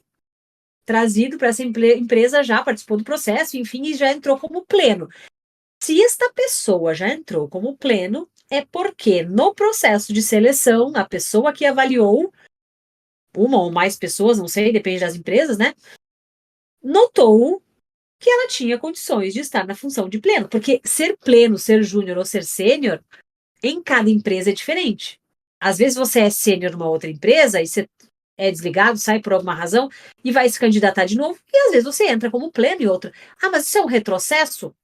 trazido para essa empresa, já participou do processo, enfim, e já entrou como pleno. Se esta pessoa já entrou como pleno, é porque no processo de seleção, a pessoa que avaliou, uma ou mais pessoas, não sei, depende das empresas, né? Notou que ela tinha condições de estar na função de pleno, porque ser pleno, ser júnior ou ser sênior, em cada empresa é diferente. Às vezes você é sênior numa outra empresa e você é desligado, sai por alguma razão e vai se candidatar de novo, e às vezes você entra como pleno em outra. Ah, mas isso é um retrocesso?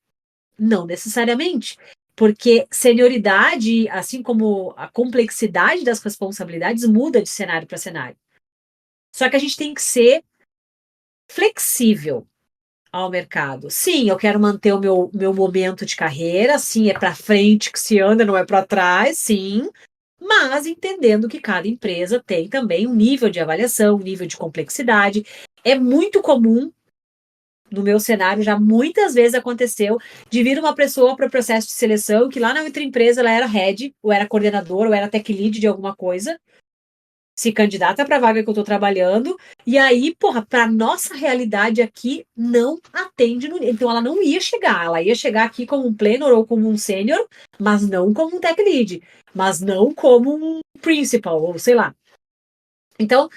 Não necessariamente, porque senioridade, assim como a complexidade das responsabilidades, muda de cenário para cenário. Só que a gente tem que ser flexível ao mercado. Sim, eu quero manter o meu momento de carreira, sim, é para frente que se anda, não é para trás, sim, mas entendendo que cada empresa tem também um nível de avaliação, um nível de complexidade. É muito comum no meu cenário, já muitas vezes aconteceu de vir uma pessoa para o processo de seleção que lá na outra empresa ela era head, ou era coordenador, ou era tech lead de alguma coisa, se candidata para a vaga que eu estou trabalhando, e aí, porra, para nossa realidade aqui, não atende no. Então ela não ia chegar, ela ia chegar aqui como um planner ou como um sênior, mas não como um tech lead, mas não como um principal, ou sei lá. Então,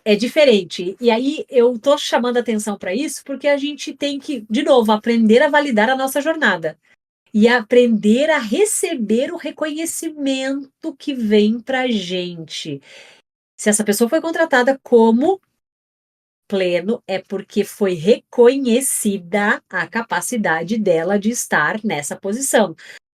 é diferente. E aí eu tô chamando atenção para isso porque a gente tem que, de novo, aprender a validar a nossa jornada. e aprender a receber o reconhecimento que vem pra gente. Se essa pessoa foi contratada como pleno, é porque foi reconhecida a capacidade dela de estar nessa posição.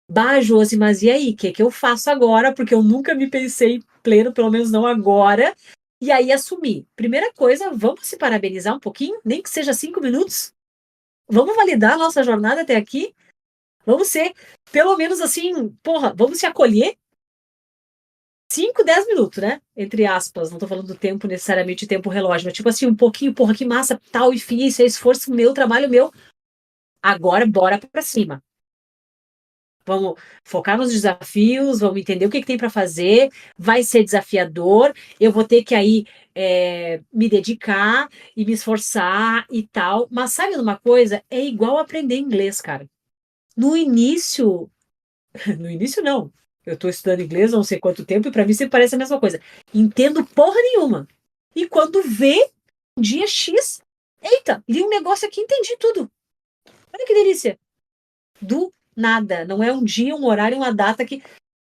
Bah, Josi, mas e aí? O que que eu faço agora? Porque eu nunca me pensei pleno, pelo menos não agora. E aí assumir. Primeira coisa, vamos se parabenizar um pouquinho, nem que seja 5 minutos. Vamos validar a nossa jornada até aqui. Vamos ser, pelo menos assim, porra, vamos se acolher 5, 10 minutos, né? Entre aspas, não tô falando do tempo necessariamente tempo relógio, mas tipo assim, um pouquinho, porra, que massa, tal, enfim, isso é esforço meu, trabalho meu. Agora, bora pra cima. Vamos focar nos desafios, vamos entender o que tem para fazer, vai ser desafiador, eu vou ter que aí me dedicar e me esforçar e tal. Mas sabe uma coisa? É igual aprender inglês, cara. No início, no início não. Eu estou estudando inglês há não sei quanto tempo e para mim sempre parece a mesma coisa. Entendo porra nenhuma. E quando vê, dia X, eita, li um negócio aqui, entendi tudo. Olha que delícia. Do nada. Não é um dia, um horário, uma data que.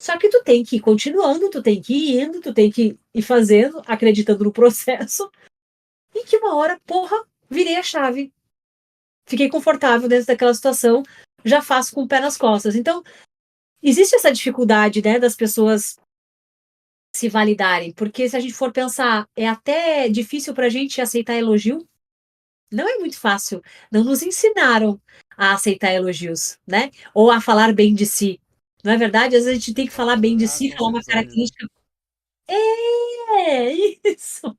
Só que tu tem que ir continuando, tu tem que ir indo, tu tem que ir fazendo, acreditando no processo, e que uma hora, porra, virei a chave. Fiquei confortável dentro daquela situação, já faço com o pé nas costas. Então, existe essa dificuldade, né, das pessoas se validarem, porque se a gente for pensar, é até difícil pra gente aceitar elogio. Não é muito fácil. Não nos ensinaram a aceitar elogios, né? Ou a falar bem de si. Não é verdade? Às vezes a gente tem que falar bem de Ah, si, com falar uma certeza, né? característica. É, isso.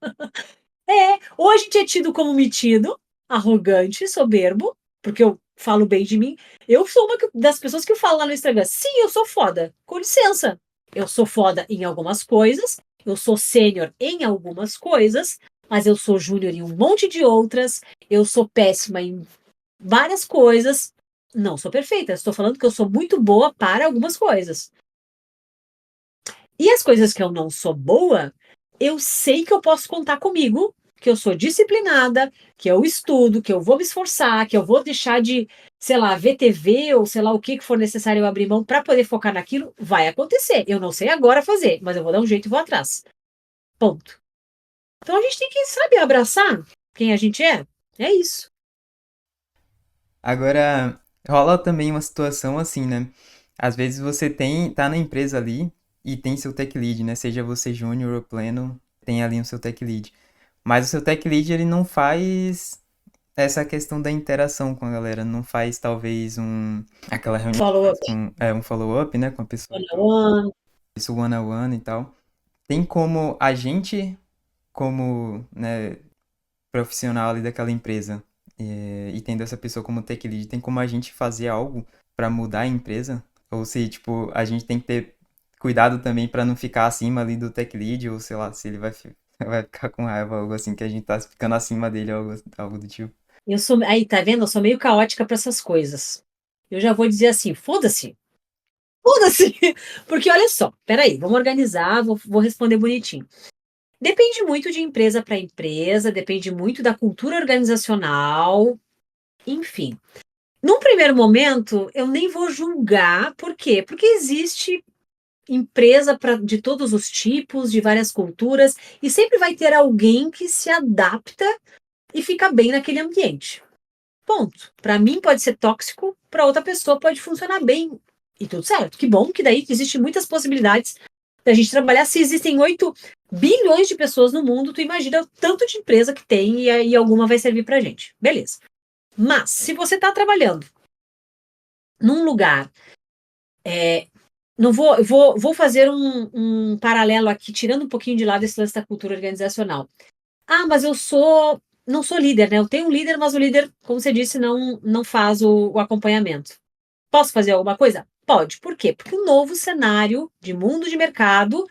É. Ou a gente é tido como metido, arrogante, soberbo, porque eu falo bem de mim. Eu sou uma das pessoas que eu falo lá no Instagram. Sim, eu sou foda. Com licença. Eu sou foda em algumas coisas, eu sou sênior em algumas coisas, mas eu sou júnior em um monte de outras. Eu sou péssima em várias coisas. Não sou perfeita. Estou falando que eu sou muito boa para algumas coisas. E as coisas que eu não sou boa, eu sei que eu posso contar comigo, que eu sou disciplinada, que eu estudo, que eu vou me esforçar, que eu vou deixar de, sei lá, ver TV ou sei lá o que for necessário eu abrir mão para poder focar naquilo. Vai acontecer. Eu não sei agora fazer, mas eu vou dar um jeito e vou atrás. Ponto. Então a gente tem que, sabe, abraçar quem a gente é. É isso. Agora, rola também uma situação assim, né? Às vezes você tá na empresa ali e tem seu tech lead, né? Seja você júnior ou pleno, tem ali o seu tech lead. Mas o seu tech lead, ele não faz essa questão da interação com a galera, não faz talvez aquela reunião Follow up com, um follow-up, né, com a pessoa e one on tal. one. Isso one on one e tal. Tem como a gente, como, né, profissional ali daquela empresa, e tendo essa pessoa como tech lead, tem como a gente fazer algo pra mudar a empresa? Ou se, tipo, a gente tem que ter cuidado também pra não ficar acima ali do tech lead, ou sei lá, se ele vai, vai ficar com raiva, algo assim, que a gente tá ficando acima dele, algo do tipo. Eu sou, aí, tá vendo? Eu sou meio caótica para essas coisas. Eu já vou dizer assim, foda-se. Foda-se! Porque olha só, peraí, vamos organizar, vou responder bonitinho. Depende muito de empresa para empresa, depende muito da cultura organizacional, enfim. Num primeiro momento, eu nem vou julgar, por quê? Porque existe empresa de todos os tipos, de várias culturas, e sempre vai ter alguém que se adapta e fica bem naquele ambiente. Ponto. Para mim pode ser tóxico, para outra pessoa pode funcionar bem e tudo certo. Que bom que daí existem muitas possibilidades da gente trabalhar. Se existem 8 bilhões de pessoas no mundo, tu imagina o tanto de empresa que tem e aí alguma vai servir pra gente. Beleza. Mas se você está trabalhando num lugar, não vou fazer um paralelo aqui, tirando um pouquinho de lado esse lance da cultura organizacional. Ah, mas não sou líder, né? Eu tenho um líder, mas o líder, como você disse, não faz o acompanhamento. Posso fazer alguma coisa? Pode. Por quê? Porque o novo cenário de mundo de mercado,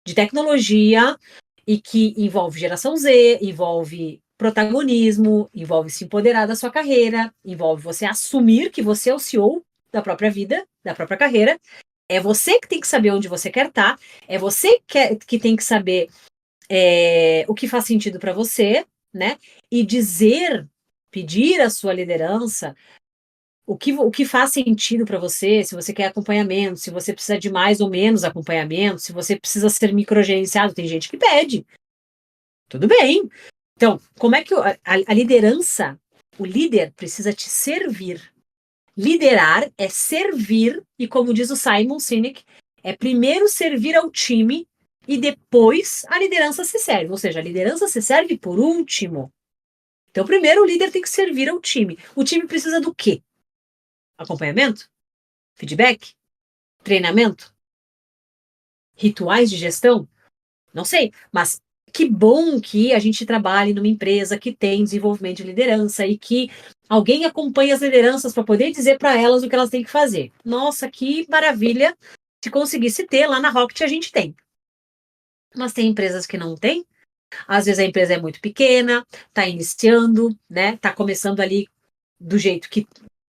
de tecnologia, e que envolve geração Z, envolve protagonismo, envolve se empoderar da sua carreira, envolve você assumir que você é o CEO da própria vida, da própria carreira. É você que tem que saber onde você quer estar, é você que tem que saber o que faz sentido para você, né? E pedir à sua liderança o que faz sentido para você, se você quer acompanhamento, se você precisa de mais ou menos acompanhamento, se você precisa ser microgerenciado, tem gente que pede. Tudo bem. Então, como é que a liderança, o líder precisa te servir. Liderar é servir, e como diz o Simon Sinek, é primeiro servir ao time e depois a liderança se serve. Ou seja, a liderança se serve por último. Então, primeiro o líder tem que servir ao time. O time precisa do quê? Acompanhamento? Feedback? Treinamento? Rituais de gestão? Não sei, mas que bom que a gente trabalhe numa empresa que tem desenvolvimento de liderança e que alguém acompanhe as lideranças para poder dizer para elas o que elas têm que fazer. Nossa, que maravilha! Se conseguisse ter, lá na Rocket a gente tem. Mas tem empresas que não têm. Às vezes a empresa é muito pequena, está iniciando, né? Está começando ali do jeito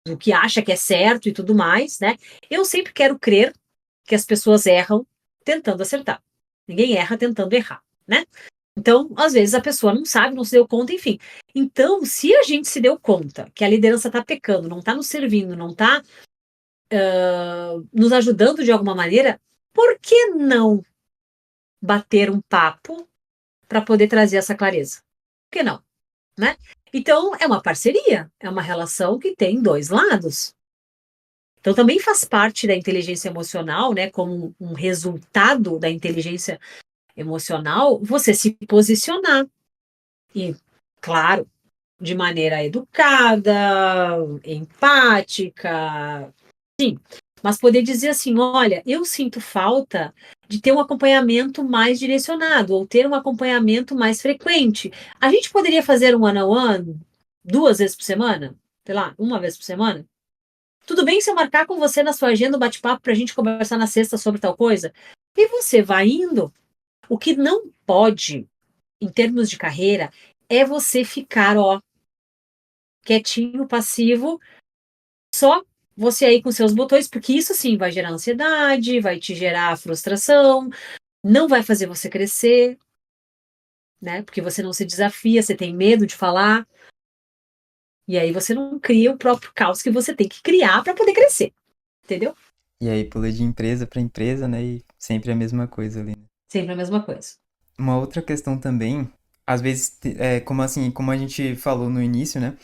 do que acha que é certo e tudo mais, né? Eu sempre quero crer que as pessoas erram tentando acertar. Ninguém erra tentando errar, né? Então, às vezes a pessoa não sabe, não se deu conta, enfim. Então, se a gente se deu conta que a liderança está pecando, não está nos servindo, não está nos ajudando de alguma maneira, por que não bater um papo para poder trazer essa clareza? Por que não, né? Então, é uma parceria, é uma relação que tem dois lados. Então, também faz parte da inteligência emocional, né, como um resultado da inteligência emocional, você se posicionar. E, claro, de maneira educada, empática, sim, mas poder dizer assim: olha, eu sinto falta de ter um acompanhamento mais direcionado, ou ter um acompanhamento mais frequente. A gente poderia fazer um one-on-one 2 vezes por semana? Sei lá, 1 vez por semana? Tudo bem se eu marcar com você na sua agenda um bate-papo para a gente conversar na sexta sobre tal coisa? E você vai indo. O que não pode, em termos de carreira, é você ficar, ó, quietinho, passivo, só você aí com seus botões, porque isso sim vai gerar ansiedade, vai te gerar frustração, não vai fazer você crescer, né? Porque você não se desafia, você tem medo de falar, e aí você não cria o próprio caos que você tem que criar para poder crescer, entendeu? E aí pula de empresa para empresa, né? E sempre a mesma coisa ali, né? Sempre a mesma coisa. Uma outra questão também, às vezes, como assim, como a gente falou no início, né?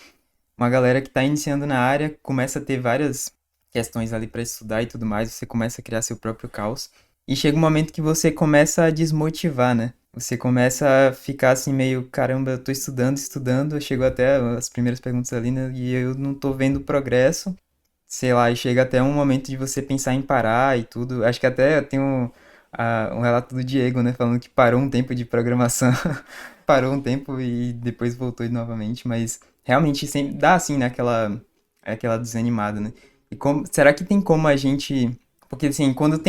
Uma galera que está iniciando na área começa a ter várias questões ali para estudar e tudo mais, você começa a criar seu próprio caos. E chega um momento que você começa a desmotivar, né? Você começa a ficar assim meio, caramba, eu tô estudando, estudando, chegou até as primeiras perguntas ali, né? E eu não tô vendo progresso. Sei lá, e chega até um momento de você pensar em parar e tudo. Acho que até tem um relato do Diego, né? Falando que parou um tempo de programação. Parou um tempo e depois voltou novamente. Mas realmente sempre dá assim, né? Aquela desanimada, né? E será que tem como a gente. Porque assim, quando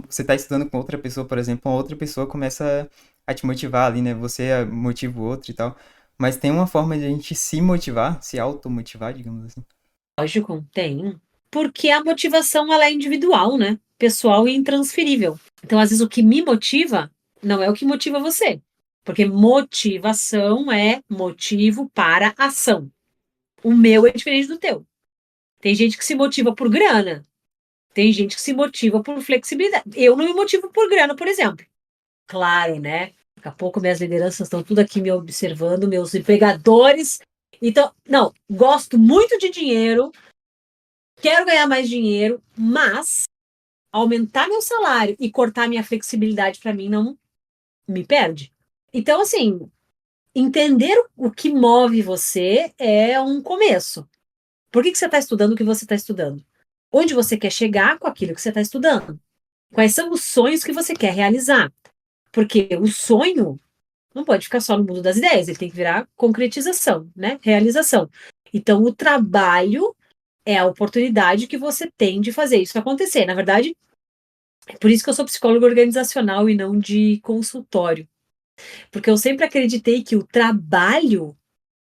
você tá estudando com outra pessoa, por exemplo, uma outra pessoa começa a te motivar ali, né? Você motiva o outro e tal. Mas tem uma forma de a gente se motivar, se automotivar, digamos assim. Lógico, tem. Porque a motivação ela é individual, né? Pessoal e intransferível. Então, às vezes, o que me motiva não é o que motiva você. Porque motivação é motivo para ação. O meu é diferente do teu. Tem gente que se motiva por grana. Tem gente que se motiva por flexibilidade. Eu não me motivo por grana, por exemplo. Claro, né? Daqui a pouco minhas lideranças estão tudo aqui me observando, meus empregadores. Então, não, gosto muito de dinheiro, quero ganhar mais dinheiro, mas aumentar meu salário e cortar minha flexibilidade para mim não me perde. Então, assim, entender o que move você é um começo. Por que você está estudando o que você está estudando? Onde você quer chegar com aquilo que você está estudando? Quais são os sonhos que você quer realizar? Porque o sonho não pode ficar só no mundo das ideias, ele tem que virar concretização, né? Realização. Então, o trabalho é a oportunidade que você tem de fazer isso acontecer. Na verdade, é por isso que eu sou psicóloga organizacional e não de consultório. Porque eu sempre acreditei que o trabalho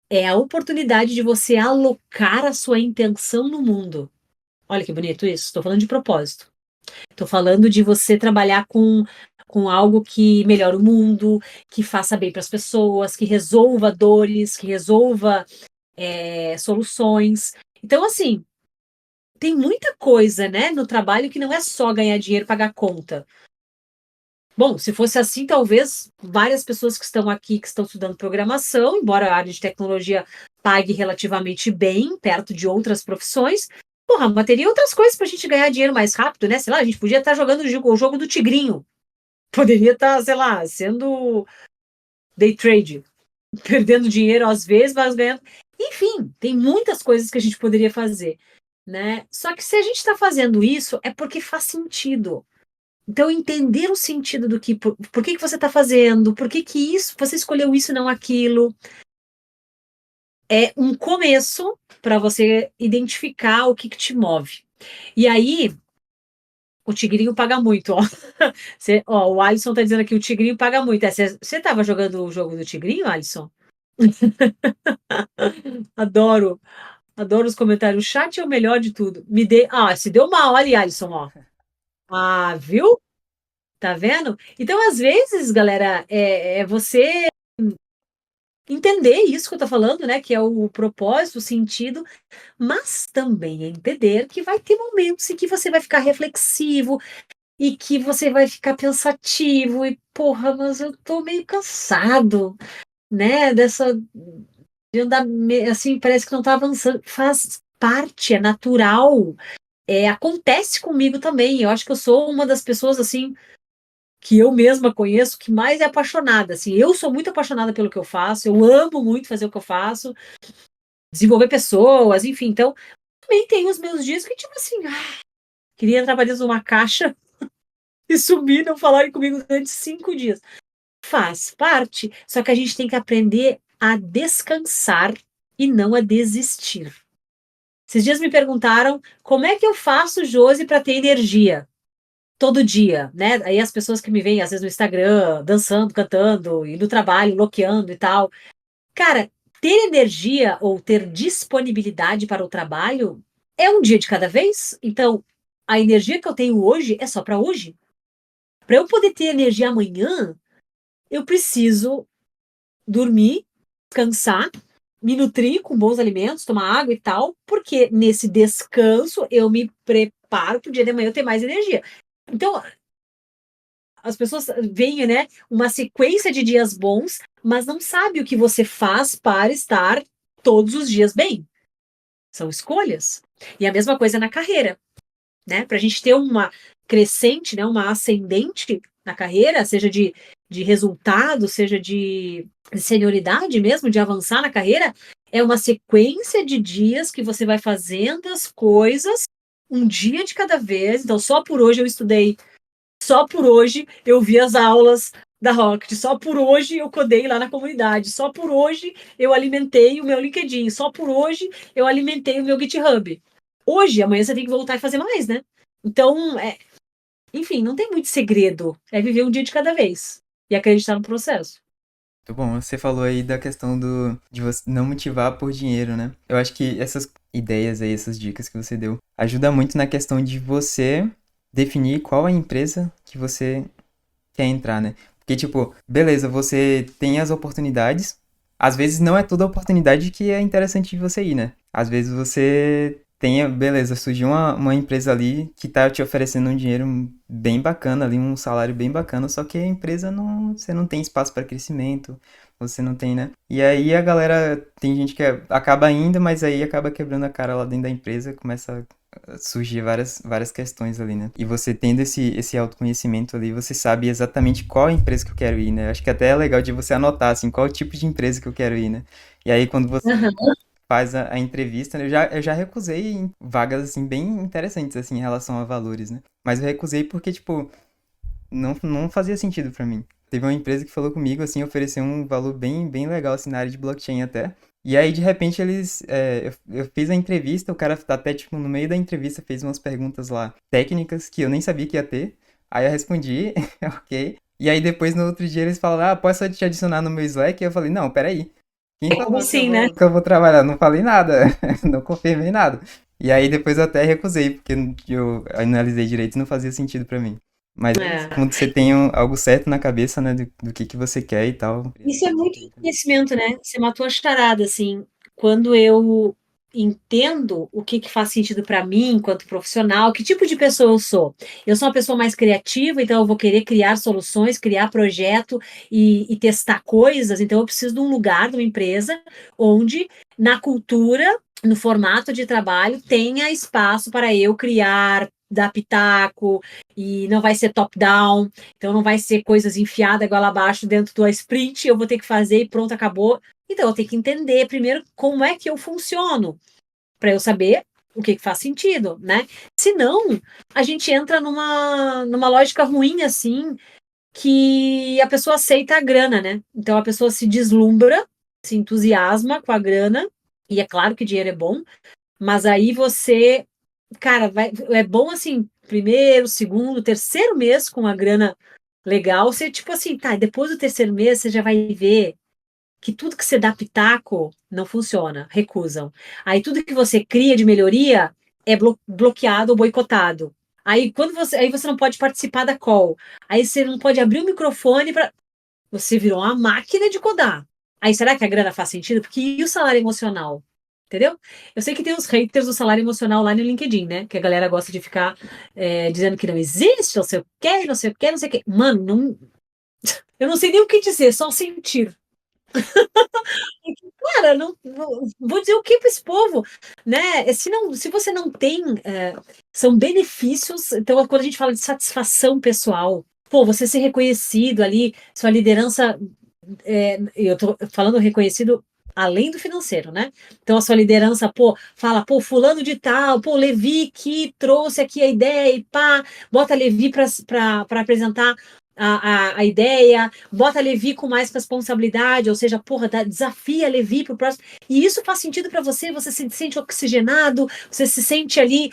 é a oportunidade de você alocar a sua intenção no mundo. Olha que bonito isso. Estou falando de propósito. Estou falando de você trabalhar com algo que melhore o mundo, que faça bem para as pessoas, que resolva dores, que resolva soluções. Então, assim, tem muita coisa, né, no trabalho que não é só ganhar dinheiro, pagar conta. Bom, se fosse assim, talvez várias pessoas que estão aqui, que estão estudando programação, embora a área de tecnologia pague relativamente bem, perto de outras profissões, porra, mas teria outras coisas para a gente ganhar dinheiro mais rápido, né? Sei lá, a gente podia estar jogando o jogo do tigrinho. Poderia estar, sei lá, sendo day trade, perdendo dinheiro às vezes, mas ganhando. Enfim, tem muitas coisas que a gente poderia fazer, né? Só que se a gente está fazendo isso, é porque faz sentido. Então, entender o sentido do que, por que que você está fazendo, por que que isso, você escolheu isso e não aquilo, é um começo para você identificar o que te move. E aí, o tigrinho paga muito, ó. O Alisson tá dizendo aqui, o tigrinho paga muito. Você tava jogando o jogo do tigrinho, Alisson? Adoro, adoro os comentários. O chat é o melhor de tudo. Se deu mal, olha, Alisson, ó. Ah, viu? Tá vendo? Então, às vezes, galera, é você entender isso que eu tô falando, né? Que é o propósito, o sentido, mas também é entender que vai ter momentos em que você vai ficar reflexivo e que você vai ficar pensativo e, porra, mas eu tô meio cansado, né? De andar assim, parece que não tá avançando. Faz parte, é natural. Acontece comigo também. Eu acho que eu sou uma das pessoas assim que eu mesma conheço que mais é apaixonada. Assim, eu sou muito apaixonada pelo que eu faço, eu amo muito fazer o que eu faço, desenvolver pessoas, enfim. Então, também tem os meus dias que, tipo assim, queria entrar pra dentro de uma caixa e sumir, não falarem comigo durante 5 dias. Faz parte, só que a gente tem que aprender a descansar e não a desistir. Esses dias me perguntaram como é que eu faço, Josi, para ter energia todo dia, né? Aí as pessoas que me veem, às vezes, no Instagram, dançando, cantando, e no trabalho, loqueando e tal. Cara, ter energia ou ter disponibilidade para o trabalho é um dia de cada vez. Então, a energia que eu tenho hoje é só para hoje. Para eu poder ter energia amanhã, eu preciso dormir, descansar, me nutrir com bons alimentos, tomar água e tal, porque nesse descanso eu me preparo para o dia de amanhã eu ter mais energia. Então, as pessoas veem, né, uma sequência de dias bons, mas não sabe o que você faz para estar todos os dias bem. São escolhas. E a mesma coisa na carreira, né? Para a gente ter uma crescente, né, uma ascendente na carreira, seja de resultado, seja de senioridade mesmo, de avançar na carreira, é uma sequência de dias que você vai fazendo as coisas um dia de cada vez. Então, só por hoje eu estudei, só por hoje eu vi as aulas da Rocket, só por hoje eu codei lá na comunidade, só por hoje eu alimentei o meu LinkedIn, só por hoje eu alimentei o meu GitHub. Hoje, amanhã você tem que voltar e fazer mais, né? Então, enfim, não tem muito segredo. É viver um dia de cada vez e acreditar no processo. Muito bom. Você falou aí da questão de você não motivar por dinheiro, né? Eu acho que essas ideias aí, essas dicas que você deu, ajuda muito na questão de você definir qual a empresa que você quer entrar, né? Porque, tipo, beleza, você tem as oportunidades. Às vezes não é toda oportunidade que é interessante de você ir, né? Às vezes você tem, beleza, surgiu uma empresa ali que tá te oferecendo um dinheiro bem bacana ali, um salário bem bacana, só que a empresa não, você não tem espaço para crescimento, você não tem, né? E aí a galera, tem gente que acaba indo, mas aí acaba quebrando a cara lá dentro da empresa, começa surgir várias questões ali, né? E você tendo esse autoconhecimento ali, você sabe exatamente qual empresa que eu quero ir, né? Acho que até é legal de você anotar, assim, qual tipo de empresa que eu quero ir, né? E aí, quando você Uhum. faz a entrevista, né? Eu já recusei em vagas, assim, bem interessantes, assim, em relação a valores, né? Mas eu recusei porque, tipo, não fazia sentido pra mim. Teve uma empresa que falou comigo, assim, ofereceu um valor bem legal, assim, na área de blockchain até. E aí, de repente, eu fiz a entrevista, o cara até, tipo, no meio da entrevista fez umas perguntas lá técnicas que eu nem sabia que ia ter. Aí eu respondi, ok. E aí depois, no outro dia, eles falaram, posso te adicionar no meu Slack? E eu falei, não, peraí. Quem Como falou que eu assim, né? vou, que eu vou trabalhar? Não falei nada, não confirmei nada. E aí depois eu até recusei, porque eu analisei direito e não fazia sentido pra mim. Mas é isso, É. quando você tem algo certo na cabeça, né, do que você quer e tal. Isso é muito Ok também. conhecimento, né? Você matou a charada, assim. Quando eu entendo o que faz sentido para mim enquanto profissional, que tipo de pessoa eu sou. Eu sou uma pessoa mais criativa, então eu vou querer criar soluções, criar projeto e testar coisas. Então eu preciso de um lugar, de uma empresa, onde na cultura, no formato de trabalho, tenha espaço para eu criar, dar pitaco, e não vai ser top-down, então não vai ser coisas enfiadas goela abaixo dentro do sprint, eu vou ter que fazer e pronto, acabou. Então, eu tenho que entender primeiro como é que eu funciono, para eu saber o que faz sentido, né? Senão, a gente entra numa lógica ruim, assim, que a pessoa aceita a grana, né? Então, a pessoa se deslumbra, se entusiasma com a grana, e é claro que dinheiro é bom, mas aí você, cara, é bom assim, primeiro, segundo, terceiro mês com a grana legal, você, tipo assim, tá, depois do terceiro mês você já vai ver que tudo que você dá pitaco não funciona, recusam. Aí tudo que você cria de melhoria é bloqueado ou boicotado. Aí você não pode participar da call. Aí você não pode abrir o microfone para você virou uma máquina de codar. Aí será que a grana faz sentido? Porque e o salário emocional? Entendeu? Eu sei que tem os haters do salário emocional lá no LinkedIn, né? Que a galera gosta de ficar dizendo que não existe, não sei o quê, não sei o quê, não sei o quê. Mano, não, eu não sei nem o que dizer, só sentir. Cara, vou dizer o que para esse povo, né? Se você não tem, são benefícios. Então, quando a gente fala de satisfação pessoal, pô, você ser reconhecido ali, sua liderança, eu tô falando reconhecido além do financeiro, né? Então, a sua liderança, pô, fala, pô, fulano de tal, pô, Levi que trouxe aqui a ideia e pá, bota Levi para apresentar a ideia, bota Levi com mais responsabilidade, ou seja, porra, desafia Levi para o próximo. E isso faz sentido para você, você se sente oxigenado, você se sente ali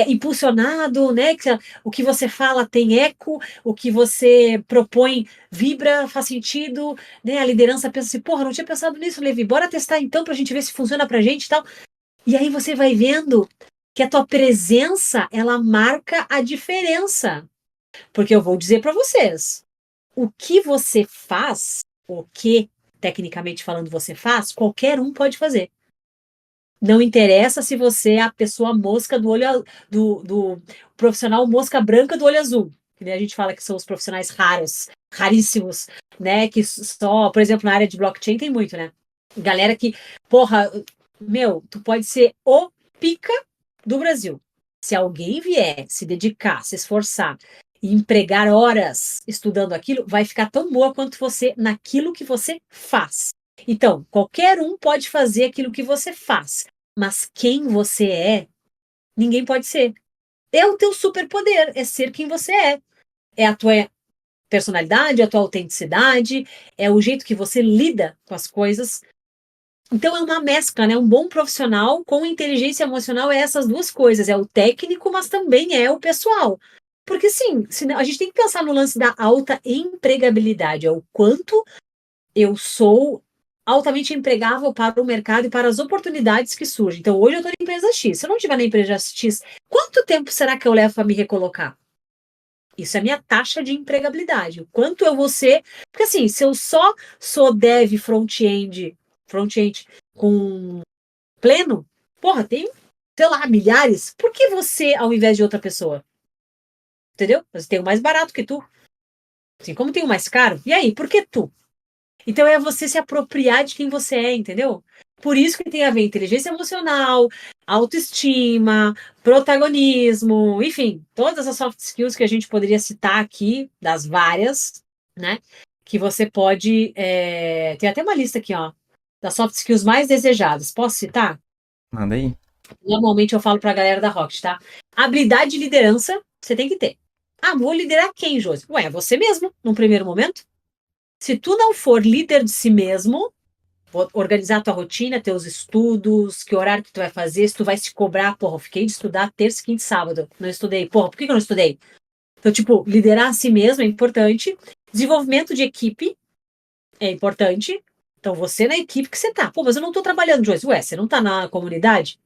impulsionado, né? Que o que você fala tem eco, o que você propõe vibra, faz sentido, né? A liderança pensa assim, porra, não tinha pensado nisso, Levi, bora testar então para a gente ver se funciona para a gente e tal. E aí você vai vendo que a tua presença, ela marca a diferença. Porque eu vou dizer para vocês, o que você faz, o que tecnicamente falando você faz, qualquer um pode fazer. Não interessa se você é a pessoa mosca do olho do profissional mosca branca do olho azul. Que nem a gente fala que são os profissionais raros, raríssimos, né? Que só, por exemplo, na área de blockchain tem muito, né? Galera que, porra, meu, tu pode ser o pica do Brasil. Se alguém vier se dedicar, se esforçar e empregar horas estudando aquilo, vai ficar tão boa quanto você naquilo que você faz. Então, qualquer um pode fazer aquilo que você faz, mas quem você é, ninguém pode ser. É o teu superpoder, é ser quem você é. É a tua personalidade, a tua autenticidade, é o jeito que você lida com as coisas. Então é uma mescla, né? Um bom profissional com inteligência emocional é essas duas coisas, é o técnico, mas também é o pessoal. Porque sim, a gente tem que pensar no lance da alta empregabilidade, é o quanto eu sou altamente empregável para o mercado e para as oportunidades que surgem. Então, hoje eu estou na empresa X. Se eu não estiver na empresa X, quanto tempo será que eu levo para me recolocar? Isso é a minha taxa de empregabilidade. O quanto eu vou ser. Porque assim, se eu só sou dev front-end com pleno, porra, tem, sei lá, milhares. Por que você ao invés de outra pessoa? Entendeu? Mas tem o mais barato que tu. Assim como tem o mais caro. E aí, por que tu? Então é você se apropriar de quem você é, entendeu? Por isso que tem a ver inteligência emocional, autoestima, protagonismo, enfim, todas as soft skills que a gente poderia citar aqui, das várias, né? Que você pode. Tem até uma lista aqui, ó, das soft skills mais desejadas. Posso citar? Manda aí. Normalmente eu falo para a galera da Rocket, tá? Habilidade de liderança, você tem que ter. Ah, vou liderar quem, Josi? Ué, você mesmo, num primeiro momento. Se tu não for líder de si mesmo, organizar tua rotina, teus estudos, que horário que tu vai fazer, se tu vai se cobrar, porra, eu fiquei de estudar terça, quinta e sábado, não estudei, porra, por que eu não estudei? Então, tipo, liderar a si mesmo é importante, desenvolvimento de equipe é importante, então você na equipe que você tá, pô, mas eu não tô trabalhando, Joyce, ué, você não tá na comunidade?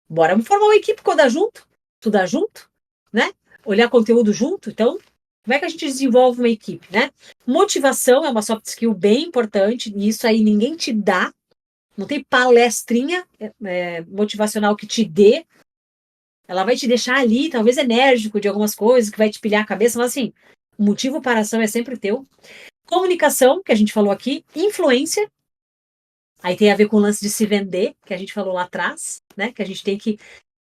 Bora formar uma equipe, codar junto, estudar junto, né? Olhar conteúdo junto, então como é que a gente desenvolve uma equipe, né? Motivação é uma soft skill bem importante, e isso aí ninguém te dá, Não tem palestrinha motivacional que te dê. Ela vai te deixar ali, talvez enérgico de algumas coisas, que vai te pilhar a cabeça, mas assim, o motivo para a ação é sempre teu. Comunicação, que a gente falou aqui, influência, aí tem a ver com o lance de se vender, que a gente falou lá atrás, né? Que a gente tem que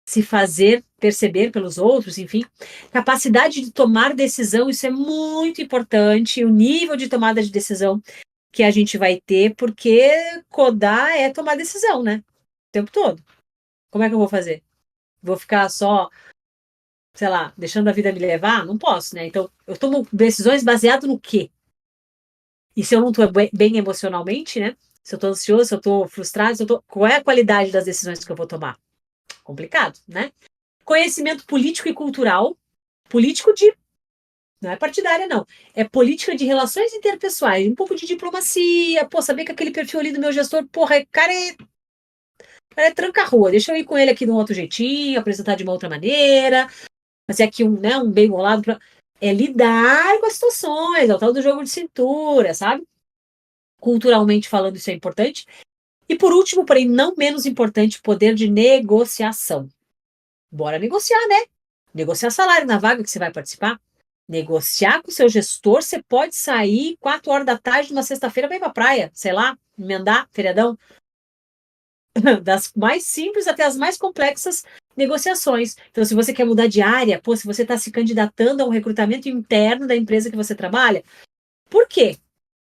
se fazer perceber pelos outros, enfim. Capacidade de tomar decisão, isso é muito importante, o nível de tomada de decisão que a gente vai ter, porque codar é tomar decisão, né? O tempo todo. Como é que eu vou fazer? Vou ficar só, sei lá, deixando a vida me levar? Não posso, né? Então, eu tomo decisões baseado no quê? E se eu não estou bem emocionalmente, né? Se eu estou ansioso, se eu estou frustrado, qual é a qualidade das decisões que eu vou tomar? Complicado, né? Conhecimento político e cultural. Político de. Não é partidária, não. É política de relações interpessoais. Um pouco de diplomacia. Pô, saber que aquele perfil ali do meu gestor, porra, cara é tranca-rua. Deixa eu ir com ele aqui de um outro jeitinho, apresentar de uma outra maneira. Fazer aqui um bem bolado. É lidar com as situações. É o tal do jogo de cintura, sabe? Culturalmente falando, isso é importante. E por último, porém não menos importante, poder de negociação. Bora negociar, né? Negociar salário na vaga que você vai participar. Negociar com o seu gestor, você pode sair 4 horas da tarde numa sexta-feira para ir pra praia, sei lá, emendar, feriadão. Das mais simples até as mais complexas negociações. Então, se você quer mudar de área, pô, se você está se candidatando a um recrutamento interno da empresa que você trabalha, por quê?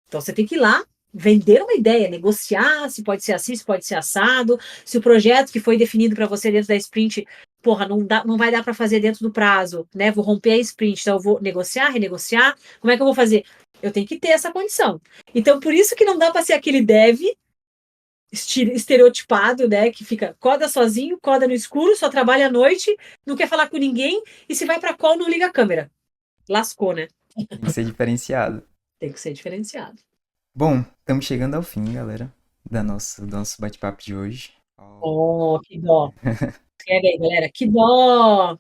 Então, você tem que ir lá, vender uma ideia, negociar se pode ser assim, se pode ser assado, se o projeto que foi definido para você dentro da sprint, porra, não vai dar para fazer dentro do prazo, né? Vou romper a sprint, então eu vou negociar, renegociar. Como é que eu vou fazer? Eu tenho que ter essa condição. Então, por isso que não dá para ser aquele dev estereotipado, né? Que fica, coda sozinho, coda no escuro, só trabalha à noite, não quer falar com ninguém, e se vai para call, não liga a câmera. Lascou, né? Tem que ser diferenciado. Tem que ser diferenciado. Bom, estamos chegando ao fim, galera, do nosso bate-papo de hoje. Oh, que dó. Pega aí, galera. Que dó!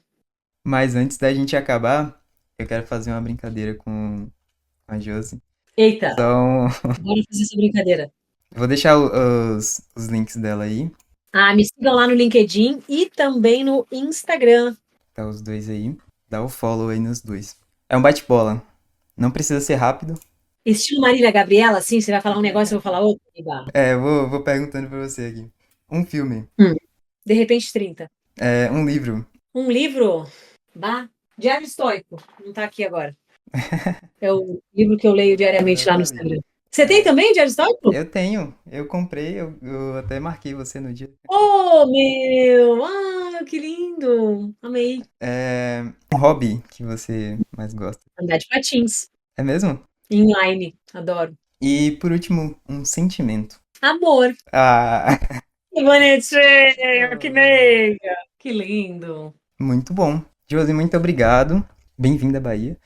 Mas antes da gente acabar, eu quero fazer uma brincadeira com a Josi. Eita, Então, bora fazer essa brincadeira. vou deixar os links dela aí, Ah, me sigam lá no LinkedIn e também no Instagram. tá os dois aí. Dá o follow aí nos dois. É um bate-bola. Não precisa ser rápido. Estilo Marília Gabriela, assim, você vai falar um negócio, eu vou falar outro. Eba. Vou perguntando pra você aqui. Um filme, Hum. De repente, 30. um livro. Um livro? Bah, Diário Estoico. Não tá aqui agora. É o livro que eu leio diariamente lá no Exatamente. Instagram. Você tem também Diário Estoico? Eu tenho, eu comprei, eu até marquei você no dia. Oh, meu! Ah, que lindo! Amei. Um hobby que você mais gosta. Andar de patins. É mesmo? Inline. Adoro. E por último, um sentimento. Amor. Ah, Que bonitinho, que oh, meiga. Que lindo. muito bom. Josi, muito obrigado. Bem-vinda à Bahia.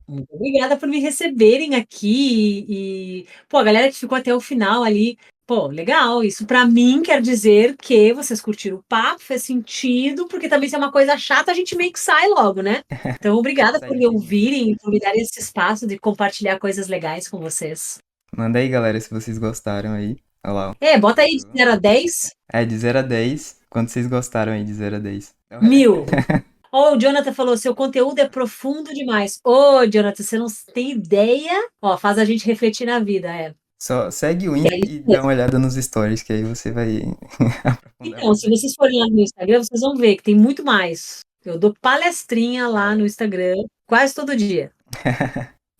Muito obrigada por me receberem aqui pô, a galera que ficou até o final ali, pô, legal. Isso pra mim quer dizer que vocês curtiram o papo, fez sentido, porque também se é uma coisa chata, a gente meio que sai logo, né? Então, obrigada por Sai me sim. ouvirem e por me darem esse espaço de compartilhar coisas legais com vocês. Manda aí, galera, se vocês gostaram aí. Olha lá, ó. É, bota aí de Gostou? 0 a 10, De 0 a 10. Quanto vocês gostaram aí de 0 a 10? 1000. Ó, o Jonathan falou: seu conteúdo é profundo demais. Ô, Jonathan, você não tem ideia? Ó, faz a gente refletir na vida, é. Só segue o E Insta é isso e dá mesmo. uma olhada nos stories, que aí você vai aprofundar Então, mais se ainda. vocês forem lá no Instagram, vocês vão ver que tem muito mais. Eu dou palestrinha lá no É. Instagram quase todo dia.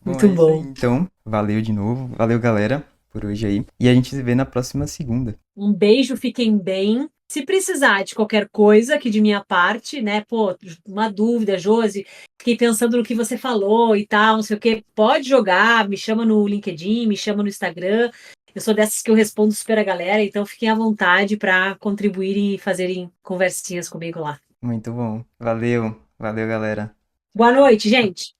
Bom, Muito é isso aí, bom. então. Valeu de novo. Valeu, galera, por hoje aí. E a gente se vê na próxima segunda. Um beijo, fiquem bem. Se precisar de qualquer coisa aqui de minha parte, né? Pô, uma dúvida, Josi, fiquei pensando no que você falou e tal, não sei o quê, pode jogar, me chama no LinkedIn, me chama no Instagram. Eu sou dessas que eu respondo super a galera, então fiquem à vontade para contribuírem e fazerem conversinhas comigo lá. Muito bom. Valeu. Valeu, galera. Boa noite, gente.